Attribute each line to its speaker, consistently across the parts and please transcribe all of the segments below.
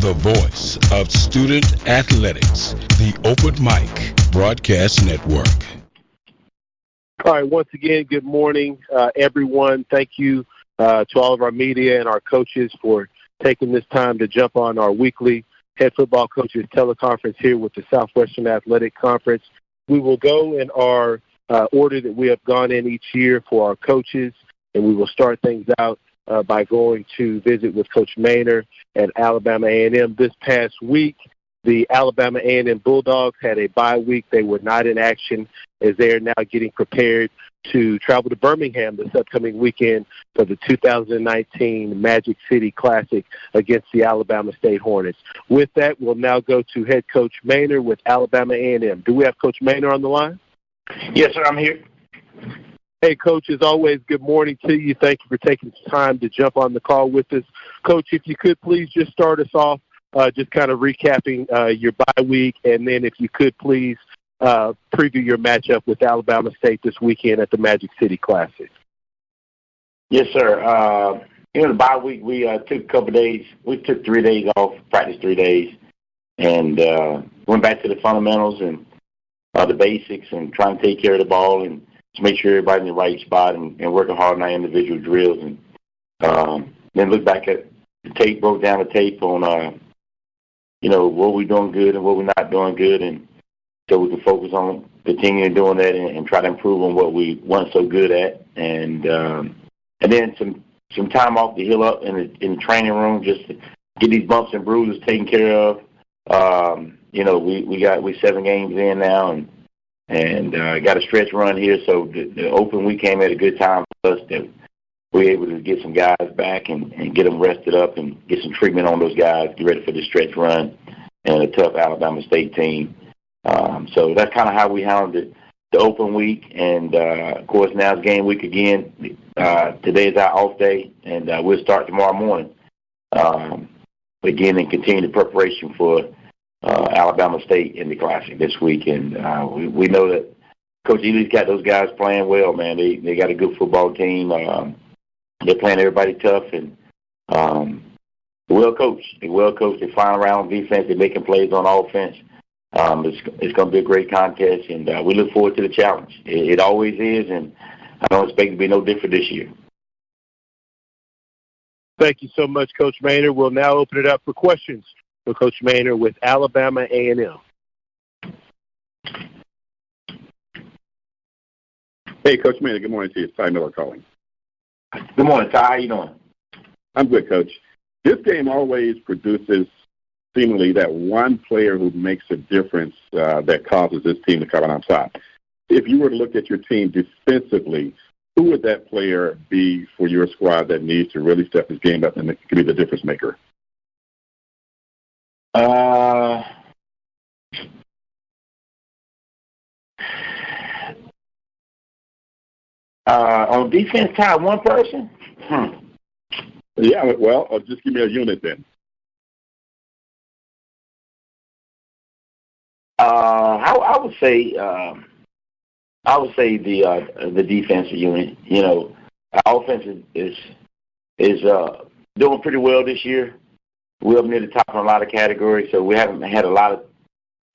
Speaker 1: the voice of student athletics, the Open Mic Broadcast Network.
Speaker 2: All right, once again, good morning, everyone. Thank you to all of our media and our coaches for taking this time to jump on our weekly head football coaches teleconference here with the Southwestern Athletic Conference. We will go in our order that we have gone in each year for our coaches, and we will start things out by going to visit with Coach Maynor at Alabama A&M. This past week, the Alabama A&M Bulldogs had a bye week. They were not in action as they are now getting prepared to travel to Birmingham this upcoming weekend for the 2019 Magic City Classic against the Alabama State Hornets. With that, we'll now go to head coach Maynor with Alabama A&M. Do we have Coach Maynor on the line?
Speaker 3: Yes, sir, I'm here.
Speaker 2: Hey, Coach, as always, good morning to you. Thank you for taking some time to jump on the call with us. Coach, if you could please just start us off, just kind of recapping your bye week, and then if you could please preview your matchup with Alabama State this weekend at the Magic City Classic.
Speaker 3: Yes, sir. The bye week, we took a couple of days. We took 3 days off, practiced 3 days, and went back to the fundamentals and the basics and trying to take care of the ball and just make sure everybody's in the right spot and working hard on our individual drills. And then look back at the tape, broke down the tape on, what we're doing good and what we're not doing good, and so we can focus on continuing doing that and try to improve on what we weren't so good at. And then some time off to heal up in the training room, just to get these bumps and bruises taken care of. We're 7 games in now and got a stretch run here, so the open week came at a good time for us that we're able to get some guys back and get them rested up and get some treatment on those guys, get ready for the stretch run and a tough Alabama State team. So that's kind of how we handled the open week, and of course now it's game week again. Today is our off day, and we'll start tomorrow morning again and continue the preparation for Alabama State in the Classic this week. And we know that Coach Ely's got those guys playing well, man. They got a good football team. They're playing everybody tough, and they're well coached. They're flying around defense. They're making plays on offense. It's going to be a great contest, and we look forward to the challenge. It always is, and I don't expect it to be no different this year.
Speaker 2: Thank you so much, Coach Maynor. We'll now open it up for questions for Coach Maynor with Alabama A&M.
Speaker 4: Hey, Coach Maynor, good morning to you. It's Ty Miller calling.
Speaker 3: Good morning, Ty. How you doing?
Speaker 4: I'm good, Coach. This game always produces seemingly that one player who makes a difference that causes this team to come out on top. If you were to look at your team defensively, who would that player be for your squad that needs to really step this game up and can be the difference maker?
Speaker 3: On defense, Ty, one person?
Speaker 4: Yeah, well, just give me a unit then.
Speaker 3: I would say the defensive unit. Our offense is doing pretty well this year. We're up near the top in a lot of categories, so we haven't had a lot of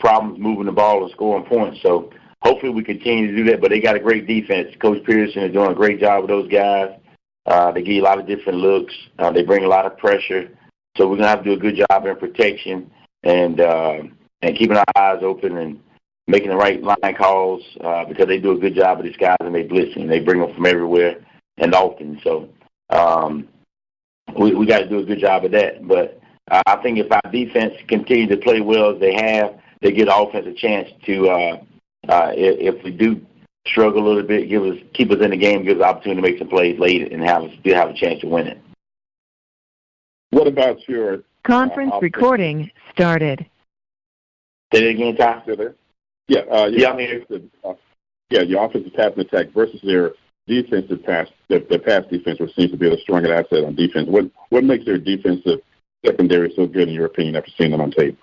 Speaker 3: problems moving the ball and scoring points. So hopefully we continue to do that. But they got a great defense. Coach Pearson is doing a great job with those guys. They give you a lot of different looks. They bring a lot of pressure. So we're gonna have to do a good job in protection and keeping our eyes open and making the right line calls because they do a good job of disguising their blitzing. They bring them from everywhere and often. So we got to do a good job of that. But I think if our defense continues to play well as they have, they give the offense a chance to, if we do struggle a little bit, keep us in the game, give us the opportunity to make some plays late and still have a chance to win it.
Speaker 4: What about your
Speaker 5: conference recording started?
Speaker 3: Say that again, Ty?
Speaker 4: Still there? Yeah,
Speaker 3: I'm here.
Speaker 4: Your offensive pass and attack versus their defensive pass, their pass defense, which seems to be a stronger asset on defense. What makes their defensive secondary so good, in your opinion, after seeing them on tape?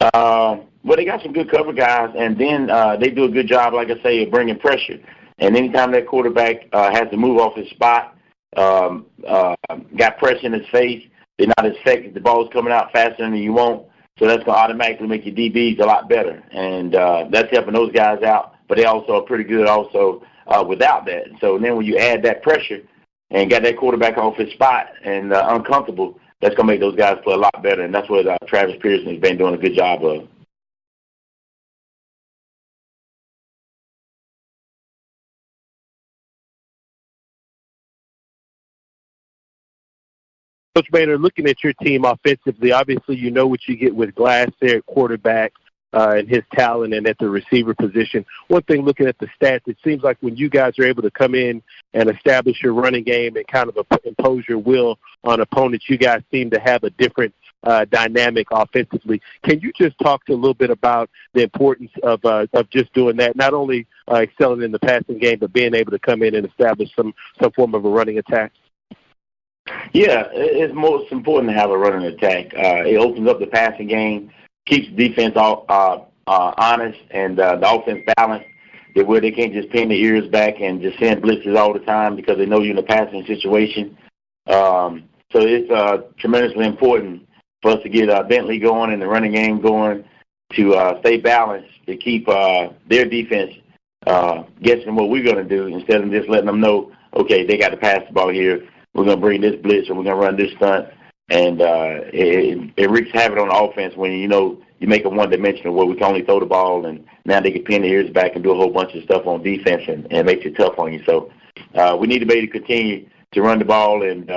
Speaker 3: Well, they got some good cover guys, and then they do a good job, like I say, of bringing pressure. And anytime that quarterback has to move off his spot, got pressure in his face, They're not as effective. The ball's coming out faster than you want, so that's going to automatically make your DBs a lot better. And that's helping those guys out, but they also are pretty good also without that. So then when you add that pressure and got that quarterback off his spot and uncomfortable, that's going to make those guys play a lot better, and that's what Travis Pearson has been doing a good job of.
Speaker 2: Coach Maynard, looking at your team offensively, obviously you know what you get with Glass there at quarterback and his talent and at the receiver position. One thing, looking at the stats, it seems like when you guys are able to come in and establish your running game and kind of impose your will on opponents, you guys seem to have a different dynamic offensively. Can you just talk to a little bit about the importance of just doing that, not only excelling in the passing game, but being able to come in and establish some form of a running attack?
Speaker 3: Yeah, it's most important to have a running attack. It opens up the passing game, keeps the defense honest, and the offense balanced, where they can't just pin their ears back and just send blitzes all the time because they know you're in a passing situation. So it's tremendously important for us to get Bentley going and the running game going, to stay balanced, to keep their defense guessing what we're going to do instead of just letting them know, okay, they got to pass the ball here. We're going to bring this blitz or we're going to run this stunt. And it wreaks havoc on the offense when, you make it one-dimensional where we can only throw the ball, and now they can pin their ears back and do a whole bunch of stuff on defense, and it makes it tough on you. So we need to be able to continue to run the ball and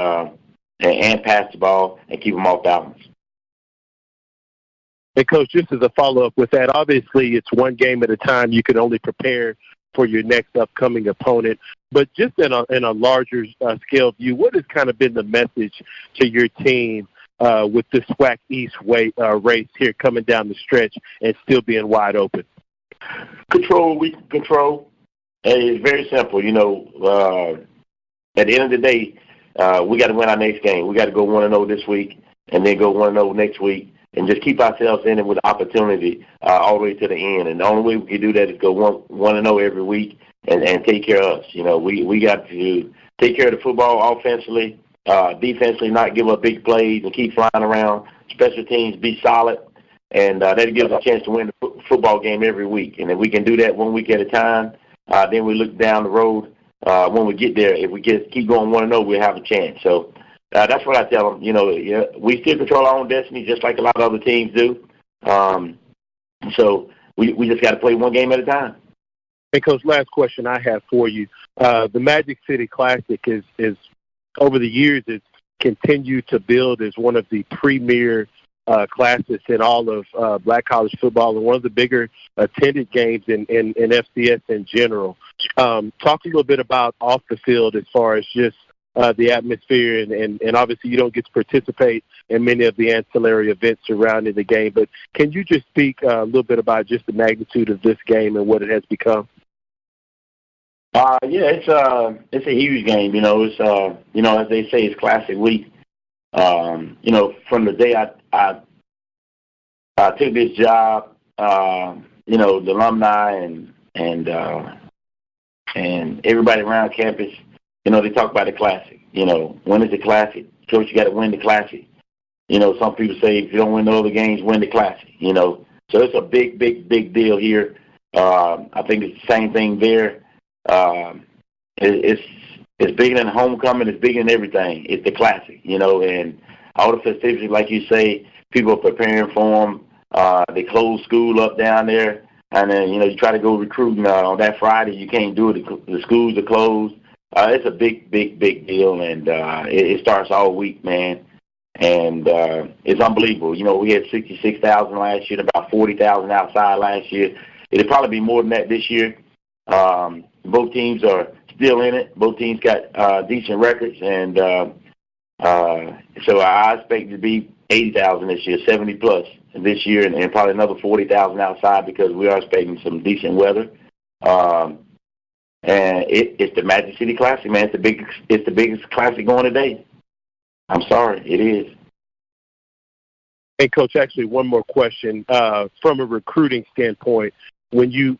Speaker 3: pass the ball and keep them off balance.
Speaker 2: And, Coach, just as a follow-up with that, obviously it's one game at a time. You can only prepare for your next upcoming opponent. But just in a larger scale view, what has kind of been the message to your team with the SWAC East race here coming down the stretch and still being wide open?
Speaker 3: Control what we can control. It's very simple. At the end of the day, we got to win our next game. We got to go 1-0 this week and then go 1-0 next week, and just keep ourselves in it with opportunity all the way to the end. And the only way we can do that is go 1-0 every week and take care of us. We got to take care of the football offensively, defensively, not give up big plays and keep flying around. Special teams, be solid, and that gives us a chance to win the football game every week. And if we can do that 1 week at a time, then we look down the road when we get there. If we keep going 1-0, we'll have a chance. So that's what I tell them. We still control our own destiny just like a lot of other teams do. So we just got to play one game at a time.
Speaker 2: Hey, Coach, last question I have for you. The Magic City Classic is over the years, it's continued to build as one of the premier classes in all of black college football and one of the bigger attended games in FCS in general. Talk a little bit about off the field as far as just the atmosphere, and obviously you don't get to participate in many of the ancillary events surrounding the game, but can you just speak a little bit about just the magnitude of this game and what it has become?
Speaker 3: It's a huge game. It's as they say, it's Classic Week. From the day I took this job, the alumni and everybody around campus, they talk about the Classic. When is the Classic? Coach, you got to win the Classic. Some people say if you don't win the other games, win the Classic. So it's a big, big, big deal here. I think it's the same thing there. It's bigger than homecoming. It's bigger than everything. It's the Classic, and all the festivities, like you say, people are preparing for them. They close school up down there, and then you try to go recruiting on that Friday. You can't do it. The schools are closed. It's a big, big, big deal, and it starts all week, man. And it's unbelievable. We had 66,000 last year, about 40,000 outside last year. It'll probably be more than that this year. Both teams are still in it. Both teams got decent records, and so I expect it to be 80,000 this year, 70 plus this year, and probably another 40,000 outside because we are expecting some decent weather. And it's the Magic City Classic, man. It's the biggest classic going today. I'm sorry, it is.
Speaker 2: Hey, Coach, actually, one more question. From a recruiting standpoint, when you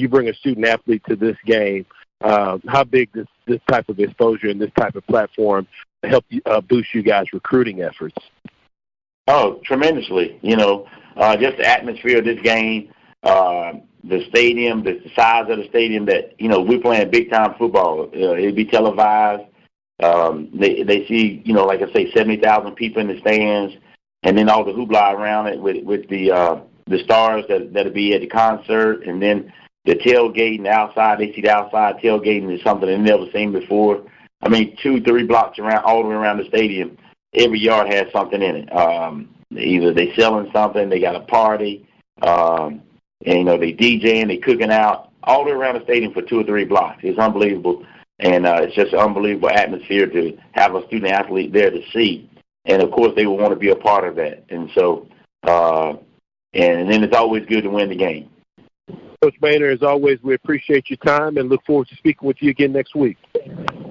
Speaker 2: bring a student athlete to this game, how big does this type of exposure and this type of platform help you, boost you guys' recruiting efforts?
Speaker 3: Oh, tremendously. Just the atmosphere of this game, the stadium, the size of the stadium that, we're playing big-time football. It'd be televised. They see, like I say, 70,000 people in the stands, and then all the hoopla around it with the stars that'll be at the concert, and then the tailgating outside. They see the outside tailgating is something they've never seen before. 2-3 blocks around, all the way around the stadium, every yard has something in it. Either they selling something, they got a party, and they DJing, they cooking out, all the way around the stadium for 2 or 3 blocks. It's unbelievable, and it's just an unbelievable atmosphere to have a student athlete there to see. And of course, they will want to be a part of that. And so, and then it's always good to win the game.
Speaker 2: Coach Maynard, as always, we appreciate your time and look forward to speaking with you again next week.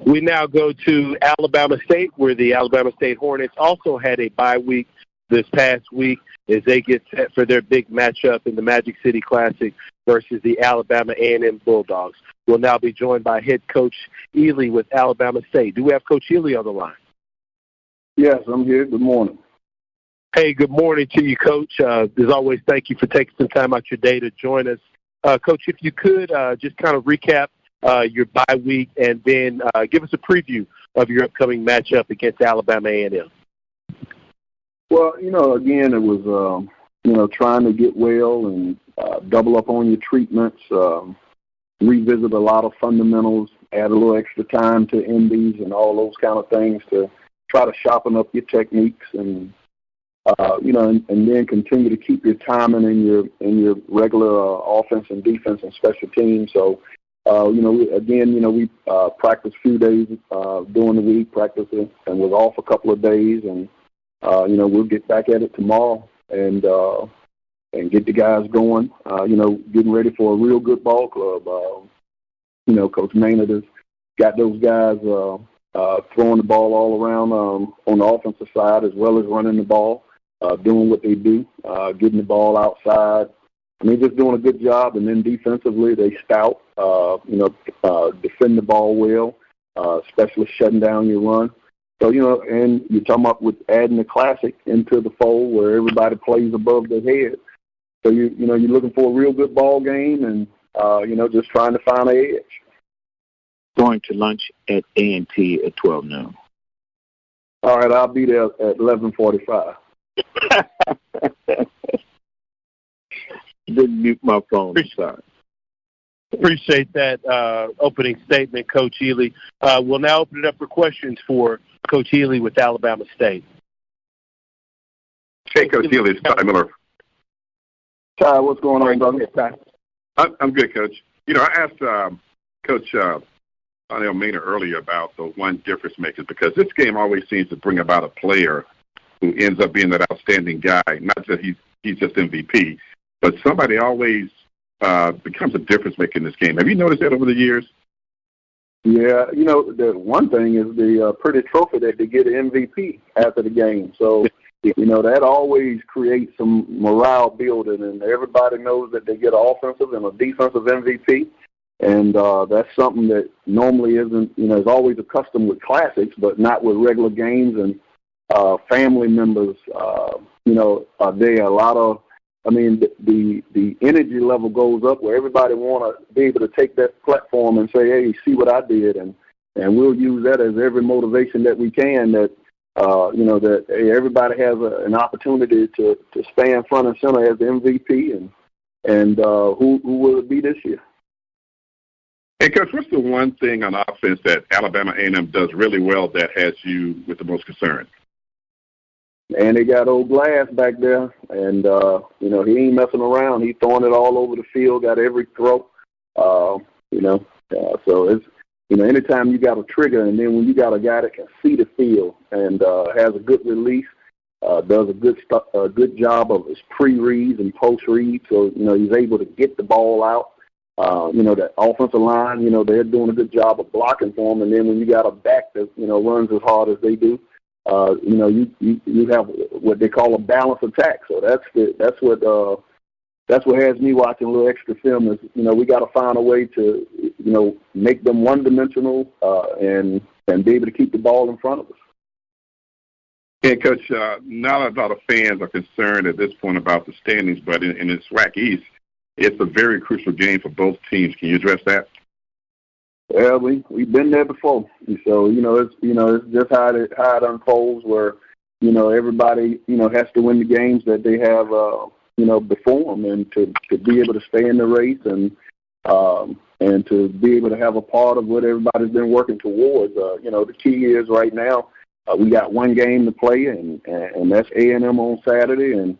Speaker 2: We now go to Alabama State, where the Alabama State Hornets also had a bye week this past week as they get set for their big matchup in the Magic City Classic versus the Alabama A&M Bulldogs. We'll now be joined by head coach Ely with Alabama State. Do we have Coach Ely on the line?
Speaker 6: Yes, I'm here. Good morning.
Speaker 2: Hey, good morning to you, Coach. As always, thank you for taking some time out your day to join us. Coach, if you could just kind of recap your bye week and then give us a preview of your upcoming matchup against Alabama A&M.
Speaker 6: Well, again, it was, trying to get well and double up on your treatments, revisit a lot of fundamentals, add a little extra time to indies and all those kind of things to try to sharpen up your techniques and, and then continue to keep your timing in your regular offense and defense and special teams. So, we practiced a few days during the week, practicing, and was off a couple of days, and we'll get back at it tomorrow and get the guys going. Getting ready for a real good ball club. Coach Maynard has got those guys throwing the ball all around on the offensive side as well as running the ball, doing what they do, getting the ball outside. Just doing a good job. And then defensively, they stout, defend the ball well, especially shutting down your run. So, and you're talking about with adding the Classic into the fold where everybody plays above their head. So, you're looking for a real good ball game and, just trying to find an edge.
Speaker 7: Going to lunch at A&T at 12 noon.
Speaker 6: All right, I'll be there at 11:45.
Speaker 7: Didn't mute my phone. Sorry.
Speaker 2: Appreciate that opening statement, Coach Ely. We'll now open it up for questions for Coach Ely with Alabama State.
Speaker 4: Hey, Coach Ely, it's Ty Miller.
Speaker 6: Ty, what's going on, brother?
Speaker 4: I'm good, Coach. I asked Coach Donnell Maynard earlier about the one difference maker because this game always seems to bring about a player who ends up being that outstanding guy, not that he's just MVP, but somebody always becomes a difference maker in this game. Have you noticed that over the years?
Speaker 6: Yeah, the one thing is the pretty trophy that they get an MVP after the game. So, that always creates some morale building, and everybody knows that they get an offensive and a defensive MVP. And that's something that normally isn't, is always accustomed with classics, but not with regular games. And family members, are there. A lot of, the energy level goes up where everybody want to be able to take that platform and say, hey, see what I did. And we'll use that as every motivation that we can that, that hey, everybody has an opportunity to stand front and center as the MVP. And who will it be this year?
Speaker 4: Hey, Coach, what's the one thing on offense that Alabama A&M does really well that has you with the most concern?
Speaker 6: And they got old Glass back there, and, he ain't messing around. He's throwing it all over the field, got every throw, so it's, anytime you got a trigger, and then when you got a guy that can see the field and has a good release, does a good job of his pre-reads and post-reads, so, he's able to get the ball out. That offensive line, they're doing a good job of blocking for him, and then when you got a back that, runs as hard as they do, you have what they call a balanced attack. So that's what that's what has me watching a little extra film is, we got to find a way to, make them one-dimensional and be able to keep the ball in front of us.
Speaker 4: And, Coach, not a lot of fans are concerned at this point about the standings, but in the SWAC East, it's a very crucial game for both teams. Can you address that?
Speaker 6: Well, we've been there before, so it's just how it unfolds. Where everybody has to win the games that they have before them, and to be able to stay in the race and to be able to have a part of what everybody's been working towards. The key is right now we got one game to play, and that's A&M on Saturday, and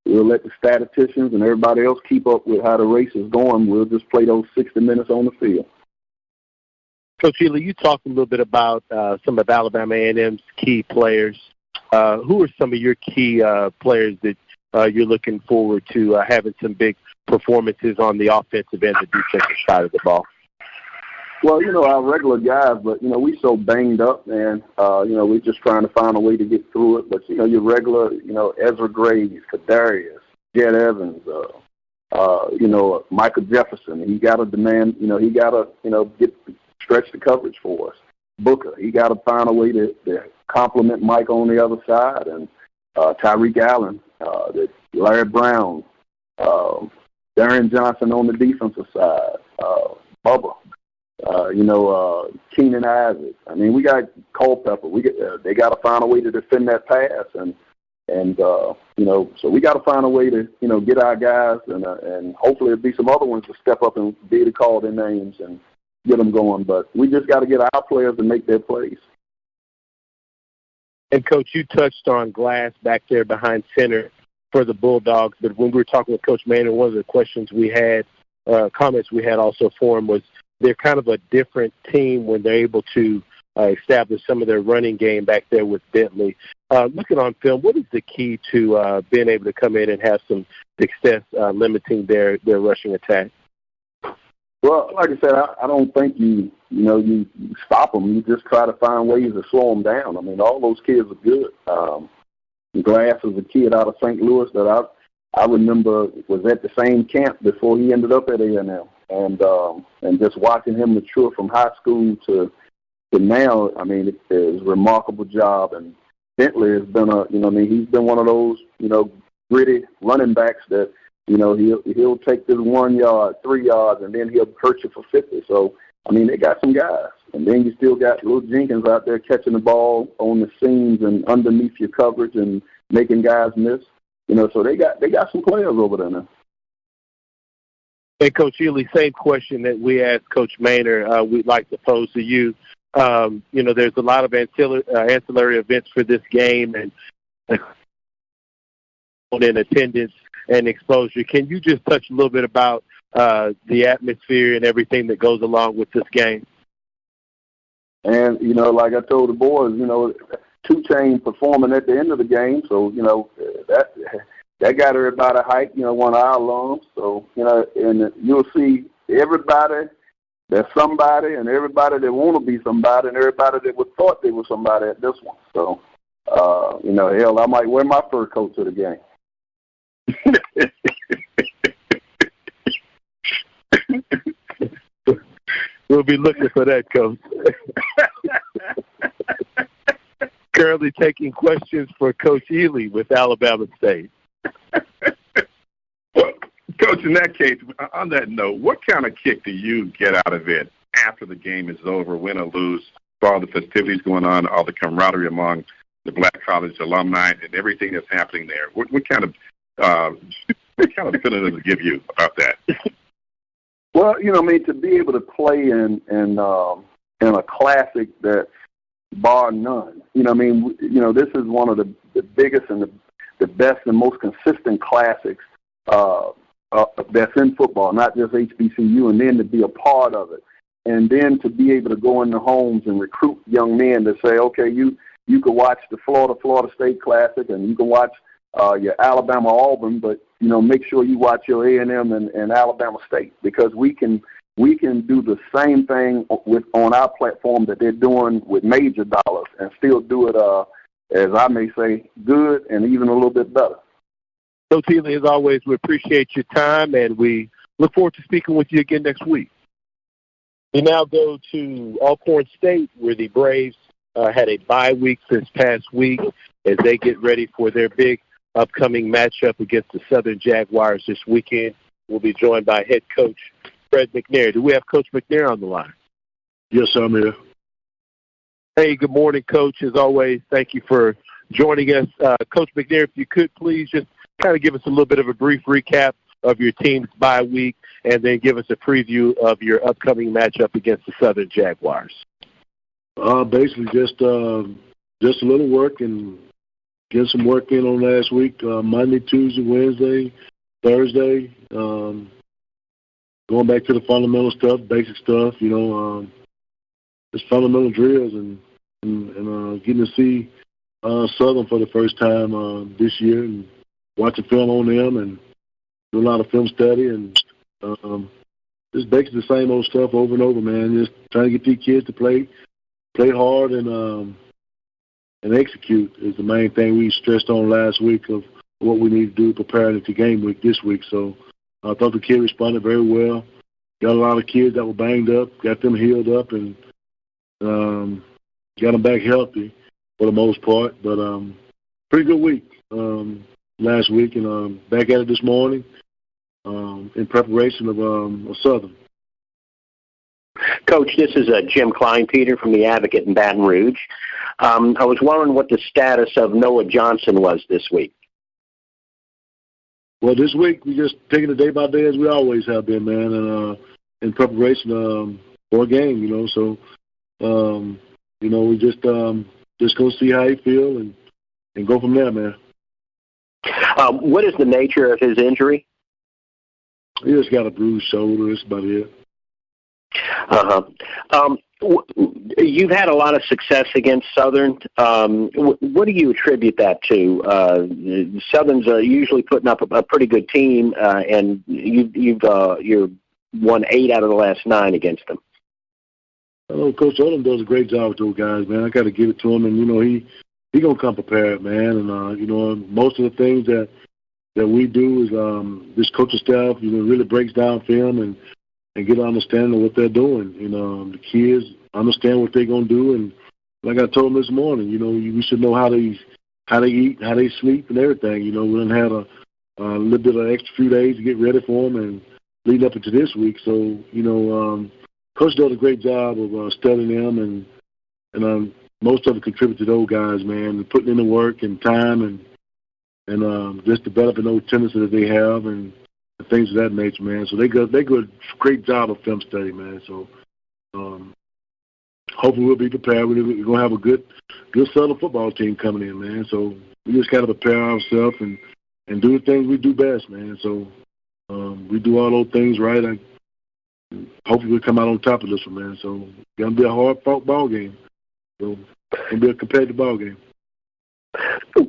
Speaker 6: we'll let the statisticians and everybody else keep up with how the race is going. We'll just play those 60 minutes on the field.
Speaker 2: Coach Ely, you talked a little bit about some of Alabama A&M's key players. Who are some of your key players that you're looking forward to having some big performances on the offensive end, the defensive side of the ball?
Speaker 6: Well, our regular guys, but, we so banged up, and, we're just trying to find a way to get through it. But, your regular, Ezra Graves, Kadarius, Jed Evans, Michael Jefferson. He got to demand, he got to, stretch the coverage for us. Booker, he got to find a way to complement Mike on the other side, and Tyreek Allen, Larry Brown, Darren Johnson on the defensive side, Bubba, Keenan Isaac. I mean, we got Culpepper. They got to find a way to defend that pass, and so we got to find a way to get our guys, and hopefully there'll be some other ones to step up and be able to call their names and get them going. But we just got to get our players to make their plays.
Speaker 2: And, Coach, you touched on Glass back there behind center for the Bulldogs, but when we were talking with Coach Maynard, one of the questions we had, comments we had also for him was they're kind of a different team when they're able to establish some of their running game back there with Bentley. Looking on film, what is the key to being able to come in and have some success limiting their rushing attack?
Speaker 6: Well, like I said, I don't think you stop them. You just try to find ways to slow them down. I mean, all those kids are good. Glass is a kid out of St. Louis that I remember was at the same camp before he ended up at A&M, and just watching him mature from high school to now. I mean, it's a remarkable job. And Bentley has been he's been one of those gritty running backs that. He'll take this 1 yard, 3 yards, and then he'll hurt you for 50. So, I mean, they got some guys. And then you still got Lil Jenkins out there catching the ball on the seams and underneath your coverage and making guys miss. So they got some players over there now.
Speaker 2: Hey, Coach Ely, same question that we asked Coach Maynard, we'd like to pose to you. There's a lot of ancillary events for this game and in attendance and exposure. Can you just touch a little bit about the atmosphere and everything that goes along with this game?
Speaker 6: And, like I told the boys, 2 Chainz performing at the end of the game, so, that got everybody hyped, one of our alums. So, and you'll see everybody that's somebody and everybody that want to be somebody and everybody that would thought they were somebody at this one. So, hell, I might wear my fur coat to the game.
Speaker 2: We'll be looking for that, Coach. Currently taking questions for Coach Ely with Alabama State.
Speaker 4: Well, Coach, in that case, on that note, what kind of kick do you get out of it after the game is over, win or lose, for all the festivities going on, all the camaraderie among the Black College alumni and everything that's happening there? What kind of feeling does it give you about that?
Speaker 6: Well, to be able to play in a classic that, bar none, this is one of the biggest and the best and most consistent classics that's in football, not just HBCU, and then to be a part of it, and then to be able to go into homes and recruit young men to say, okay, you can watch the Florida State Classic, and you can watch your Alabama Auburn, but make sure you watch your A&M and Alabama State, because we can do the same thing on our platform that they're doing with major dollars and still do it, as I may say, good and even a little bit better.
Speaker 2: Coach Healy, as always, we appreciate your time, and we look forward to speaking with you again next week. We now go to Alcorn State, where the Braves had a bye week this past week as they get ready for their big upcoming matchup against the Southern Jaguars this weekend. We'll be joined by head coach Fred McNair. Do we have Coach McNair on the line?
Speaker 8: Yes, I'm here.
Speaker 2: Hey, good morning, Coach. As always, thank you for joining us. Coach McNair, if you could please just kind of give us a little bit of a brief recap of your team's bye week and then give us a preview of your upcoming matchup against the Southern Jaguars.
Speaker 8: Basically just a little work and get some work in on last week, Monday, Tuesday, Wednesday, Thursday, going back to the fundamental stuff, basic stuff, just fundamental drills and getting to see Southern for the first time this year and watching film on them and do a lot of film study and just basically the same old stuff over and over, man. Just trying to get these kids to play hard and execute is the main thing we stressed on last week of what we need to do preparing to game week this week. So I thought the kid responded very well. Got a lot of kids that were banged up, got them healed up, and got them back healthy for the most part. But pretty good week last week, and back at it this morning in preparation of Southern.
Speaker 9: Coach, this is Jim Kleinpeter from the Advocate in Baton Rouge. I was wondering what the status of Noah Johnson was this week.
Speaker 8: Well, this week we just taking it day by day as we always have been, man, and in preparation for a game, So, we just gonna see how he feel and go from there, man.
Speaker 9: What is the nature of his injury?
Speaker 8: He just got a bruised shoulder. That's about it.
Speaker 9: You've had a lot of success against Southern. What do you attribute that to? Southern's usually putting up a pretty good team, and you're won 8 out of the last 9 against them.
Speaker 8: Coach Odom does a great job with those guys, man. I got to give it to him, and he gonna come prepared, man. And most of the things that we do is this coaching staff, really breaks down film and get an understanding of what they're doing. The kids understand what they're going to do. And like I told them this morning, we should know how they eat, how they sleep and everything. We done had a little bit of extra few days to get ready for them and lead up into this week. So, Coach does a great job of studying them and most of it contribute to those guys, man, and putting in the work and time and just developing those tendencies that they have and things of that nature, man. So they do a great job of film study, man. So hopefully we'll be prepared. We're going to have a good Southern football team coming in, man. So we just got to prepare ourselves and do the things we do best, man. So we do all those things right. Hopefully we'll come out on top of this one, man. So it's going to be a hard-fought ball game. So it's going to be a competitive ball game.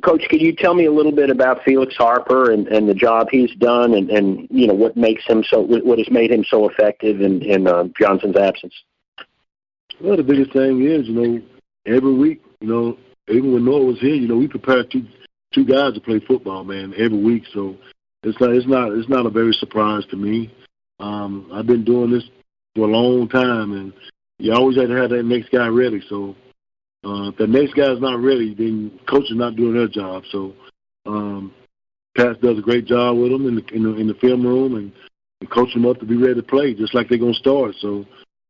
Speaker 9: Coach, can you tell me a little bit about Felix Harper and the job he's done and what has made him so effective in Johnson's absence?
Speaker 8: Well, the biggest thing is, every week, even when Noah was here, we prepared two guys to play football, man, every week. So it's not a very surprise to me. I've been doing this for a long time, and you always have to have that next guy ready. So if the next guy's not ready, then coach is not doing their job. So Pat does a great job with them in the film room and coach them up to be ready to play, just like they're going to start. So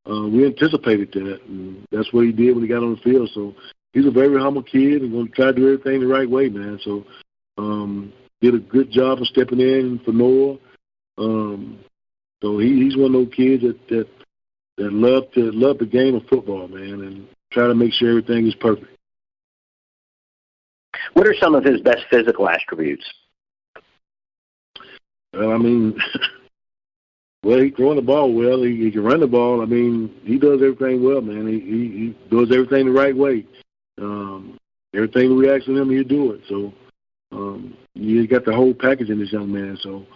Speaker 8: we anticipated that, and that's what he did when he got on the field. So he's a very humble kid and going to try to do everything the right way, man. So did a good job of stepping in for Noah. So he's one of those kids that love the game of football, man, and try to make sure everything is perfect.
Speaker 9: What are some of his best physical attributes?
Speaker 8: Well, he's throwing the ball well. He can run the ball. He does everything well, man. He does everything the right way. Everything we ask of him, he'll do it. So you got the whole package in this young man. So,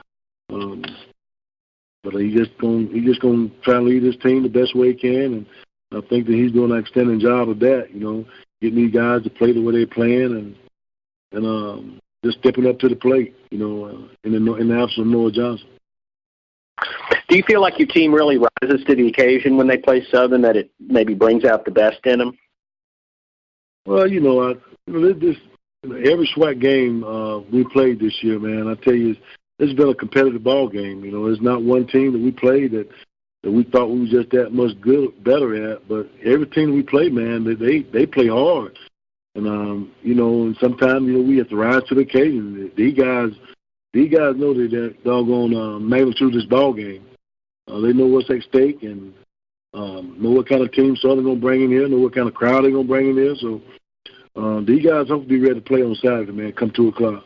Speaker 8: but he's just gonna try to lead his team the best way he can, and I think that he's doing an outstanding job of that. Getting these guys to play the way they're playing, and just stepping up to the plate, in the absence of Noah Johnson.
Speaker 9: Do you feel like your team really rises to the occasion when they play Southern, that it maybe brings out the best in them?
Speaker 8: Well, every SWAC game we played this year, man, I tell you, it's been a competitive ball game. There's not one team that we played that we thought we were just that much better at. But every team we play, man, they play hard. And and sometimes we have to rise to the occasion. These guys know that doggone magnitude of this ball game. They know what's at stake and know what kind of team Southern gonna bring in here, know what kind of crowd they're gonna bring in here. So these guys hope to be ready to play on Saturday, man. Come 2:00.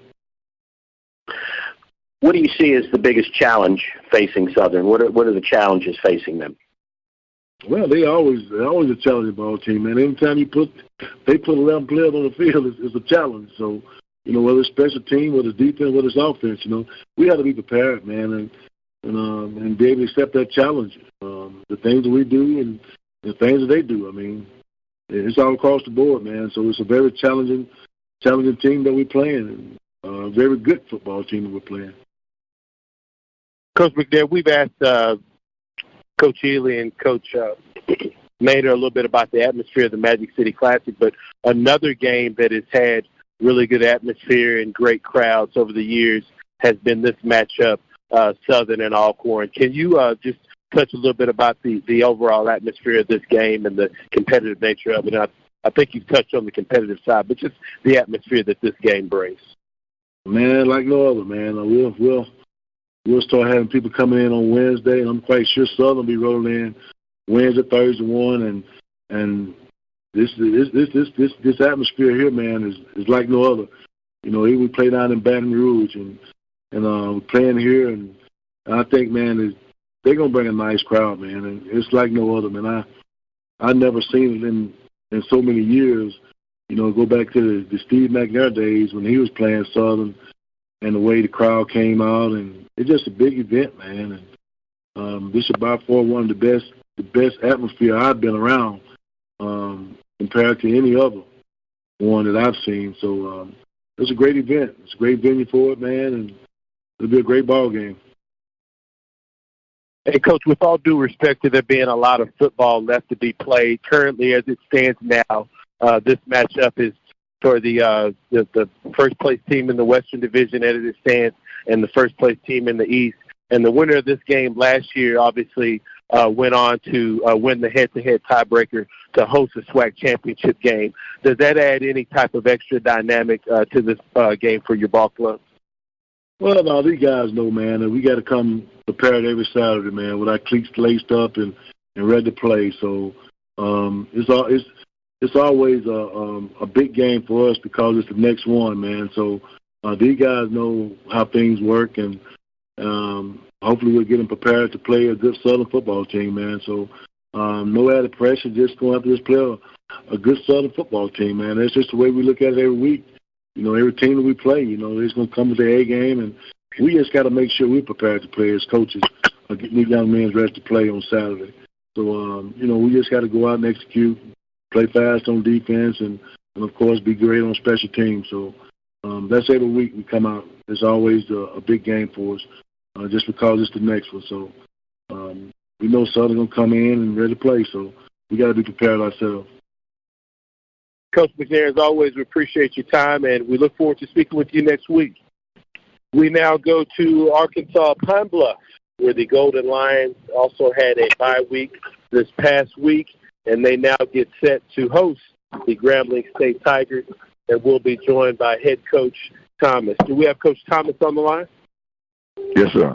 Speaker 9: What do you see as the biggest challenge facing Southern? What are the challenges facing them?
Speaker 8: Well, they're always a challenging ball team, man. Anytime they put 11 players on the field, it's a challenge. So, whether it's special team, whether it's defense, whether it's offense, we have to be prepared, man, and be able to accept that challenge. The things that we do and the things that they do. I mean, it's all across the board, man. So it's a very challenging team that we're playing, and a very good football team that we're playing.
Speaker 2: Coach McNair, we've asked Coach Ely and Coach Maynard a little bit about the atmosphere of the Magic City Classic, but another game that has had really good atmosphere and great crowds over the years has been this matchup, Southern and Alcorn. Can you just touch a little bit about the overall atmosphere of this game and the competitive nature of it? And I think you've touched on the competitive side, but just the atmosphere that this game brings.
Speaker 8: Man, like no other, man. We'll start having people coming in on Wednesday, and I'm quite sure Southern will be rolling in Wednesday, Thursday, and this atmosphere here, man, is like no other. We play down in Baton Rouge, and we're playing here, and I think, man, they're gonna bring a nice crowd, man, and it's like no other, man. I never seen it in so many years. Go back to the Steve McNair days when he was playing Southern, and the way the crowd came out, and it's just a big event, man. And this is by far one of the best atmosphere I've been around, compared to any other one that I've seen. So it's a great event. It's a great venue for it, man, and it'll be a great ball game.
Speaker 2: Hey, Coach, with all due respect to there being a lot of football left to be played, currently as it stands now, this matchup is for the first-place team in the Western Division as it stands and the first-place team in the East. And the winner of this game last year obviously went on to win the head-to-head tiebreaker to host a SWAC championship game. Does that add any type of extra dynamic to this game for your ball club?
Speaker 8: Well, no, these guys know, man, that we got to come prepared every Saturday, man, with our cleats laced up and ready to play. So it's always a big game for us because it's the next one, man. So these guys know how things work, and hopefully we'll get them prepared to play a good Southern football team, man. So no added pressure, just going after this play a good Southern football team, man. That's just the way we look at it every week. Every team that we play, they're going to come with their A game, and we just got to make sure we're prepared to play as coaches, getting these young men ready to play on Saturday. So, we just got to go out and execute, play fast on defense, and of course, be great on special teams. So that's every week we come out. It's always a big game for us, just because it's the next one. So we know Southern going to come in and ready to play, so we got to be prepared ourselves.
Speaker 2: Coach McNair, as always, we appreciate your time, and we look forward to speaking with you next week. We now go to Arkansas Pine Bluff, where the Golden Lions also had a bye week this past week, and they now get set to host the Grambling State Tigers, and we'll be joined by head coach Thomas. Do we have Coach Thomas on the line?
Speaker 10: Yes, sir.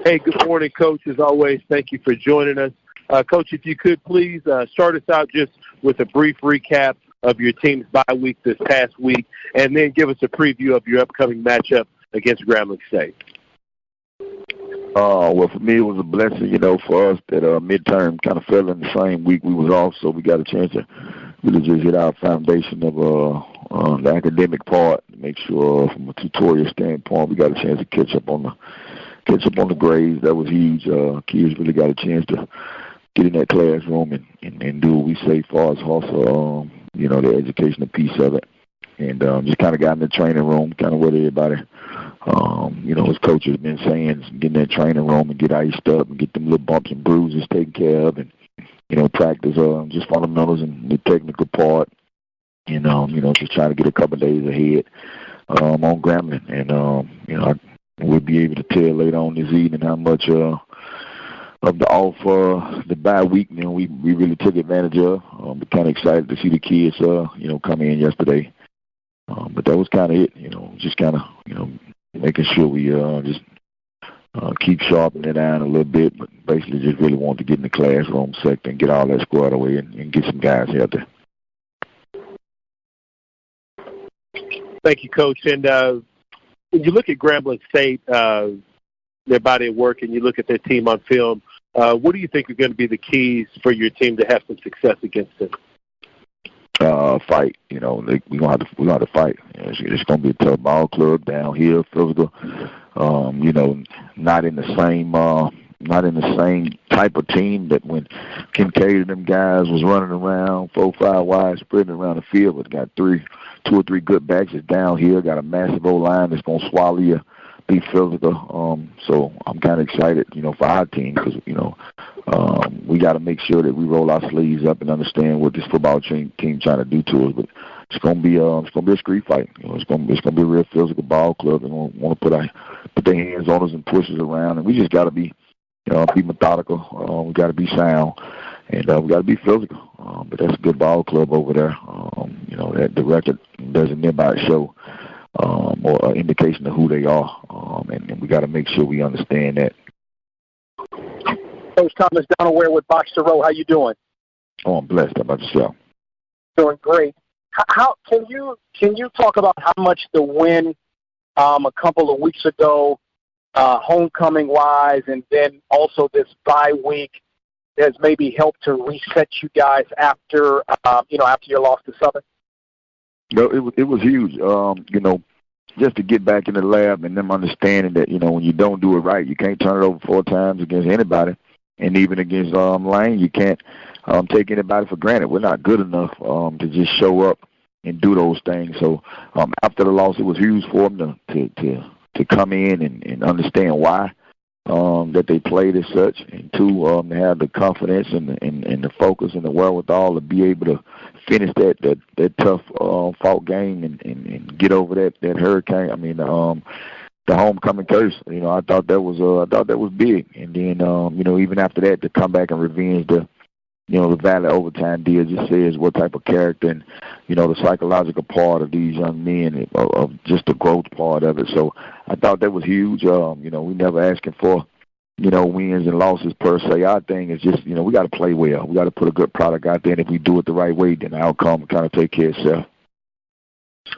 Speaker 2: Hey, good morning, Coach. As always, thank you for joining us. Coach, if you could please start us out just with a brief recap of your team's bye week this past week, and then give us a preview of your upcoming matchup against Grambling State.
Speaker 10: Well, for me, it was a blessing, for us that midterm kind of fell in the same week we was off, so we got a chance to really just get our foundation of the academic part, make sure from a tutorial standpoint we got a chance to catch up on the grades. That was huge. Kids really got a chance to get in that classroom and do what we say as far as also, the educational piece of it. and just kind of got in the training room, kind of what everybody, his coach has been saying, get in that training room and get iced up and get them little bumps and bruises taken care of, and practice just fundamentals and the technical part, and just trying to get a couple of days ahead on Grambling, and we'll be able to tell later on this evening how much of the bye week, we really took advantage of. We're kind of excited to see the kids, come in yesterday. But that was kind of it, just kind of, making sure we just keep sharpening it down a little bit, but basically just really want to get in the classroom sector and get all that squared away and get some guys out there.
Speaker 2: Thank you, Coach. And when you look at Grambling State, their body of work, and you look at their team on film, what do you think are going to be the keys for your team to have some success against them?
Speaker 10: Fight. We're gonna have to fight. It's gonna be a tough ball club down here, physical. Not in the same type of team that when Kincaid and them guys was running around 4-5 wide, spreading around the field, but got 2 or 3 good backs. It's down here. Got a massive O-line that's gonna swallow you. Be physical. So I'm kind of excited, for our team because, we got to make sure that we roll our sleeves up and understand what this football team trying to do to us. But it's gonna be a street fight. It's gonna be a real physical ball club, and we want to put their hands on us and push us around. And we just got to be methodical. We got to be sound, and we got to be physical. But that's a good ball club over there. That the record doesn't nearby show. Or an indication of who they are, and we got to make sure we understand that.
Speaker 11: Coach Thomas Dunaware with Box to Row. How you doing?
Speaker 10: Oh, I'm blessed. How about yourself?
Speaker 11: Doing great. How can you talk about how much the win a couple of weeks ago, homecoming wise, and then also this bye week has maybe helped to reset you guys after your loss to Southern?
Speaker 10: No, it was huge. Just to get back in the lab and them understanding that, when you don't do it right, you can't turn it over 4 times against anybody. And even against Lane, you can't take anybody for granted. We're not good enough to just show up and do those things. So after the loss, it was huge for them to come in and understand why that they played as such, and 2, to have the confidence and the focus and the wherewithal to be able to finish that tough fought game and get over that hurricane. I mean, the homecoming curse. I thought that was big. And then even after that, to come back and revenge the Valley overtime deal just says what type of character and the psychological part of these young men, of just the growth part of it. So I thought that was huge. We never asking for wins and losses per se. Our thing is just we got to play well. We got to put a good product out there, and if we do it the right way, then the outcome will kind of take care of itself.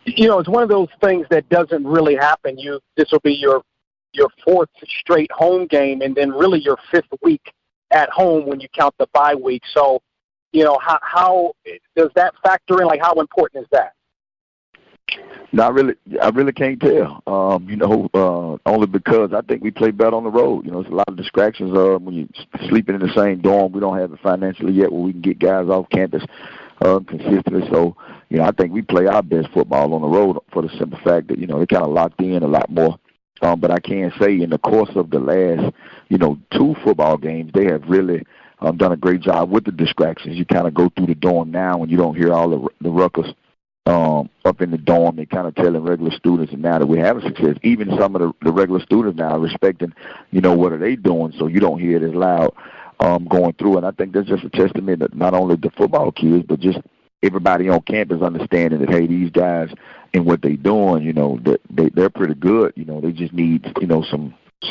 Speaker 11: It's one of those things that doesn't really happen. This will be your 4th straight home game, and then really your 5th week at home when you count the bye week. So, how does that factor in? Like, how important is that?
Speaker 10: I really can't tell. Only because I think we play better on the road. It's a lot of distractions. When you're sleeping in the same dorm, we don't have it financially yet where we can get guys off campus consistently. So, I think we play our best football on the road for the simple fact that, they're kind of locked in a lot more. But I can say in the course of the last, 2 football games, they have really done a great job with the distractions. You kind of go through the dorm now and you don't hear all the ruckus up in the dorm. They're kind of telling regular students, and now that we're having success, even some of the regular students now are respecting, what are they doing, so you don't hear it as loud going through. And I think that's just a testament that not only the football kids, but just everybody on campus understanding that, hey, these guys and what they're doing, that they're pretty good. They just need,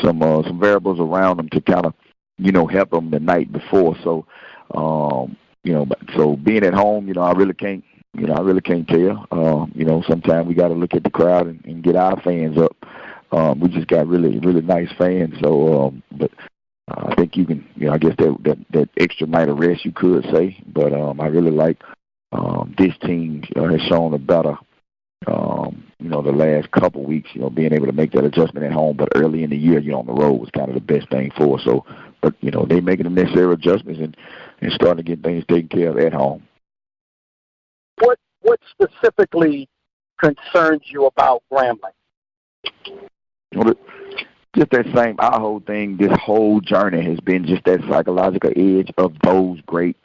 Speaker 10: some variables around them to kind of, help them the night before. So, so being at home, I really can't tell. Sometimes we got to look at the crowd and get our fans up. We just got really, really nice fans. So, but I think you can, I guess that extra night of rest, you could say. But I really like this team has shown a better, the last couple of weeks, being able to make that adjustment at home. But early in the year, on the road was kind of the best thing for us. So, but, they making the necessary adjustments and starting to get things taken care of at home.
Speaker 11: What specifically concerns you about Grambling?
Speaker 10: Well, just that same, our whole thing, this whole journey has been just that psychological edge of those great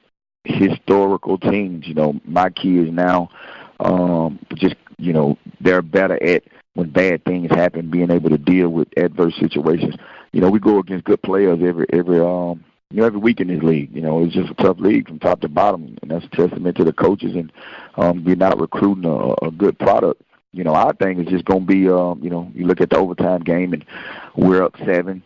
Speaker 10: historical teams. You know, my kids now, just, you know, they're better at when bad things happen, being able to deal with adverse situations. You know, we go against good players every week in this league. You know, it's just a tough league from top to bottom, and that's a testament to the coaches and we're not recruiting a good product. You know, our thing is just going to be, you know, you look at the overtime game and we're up 7.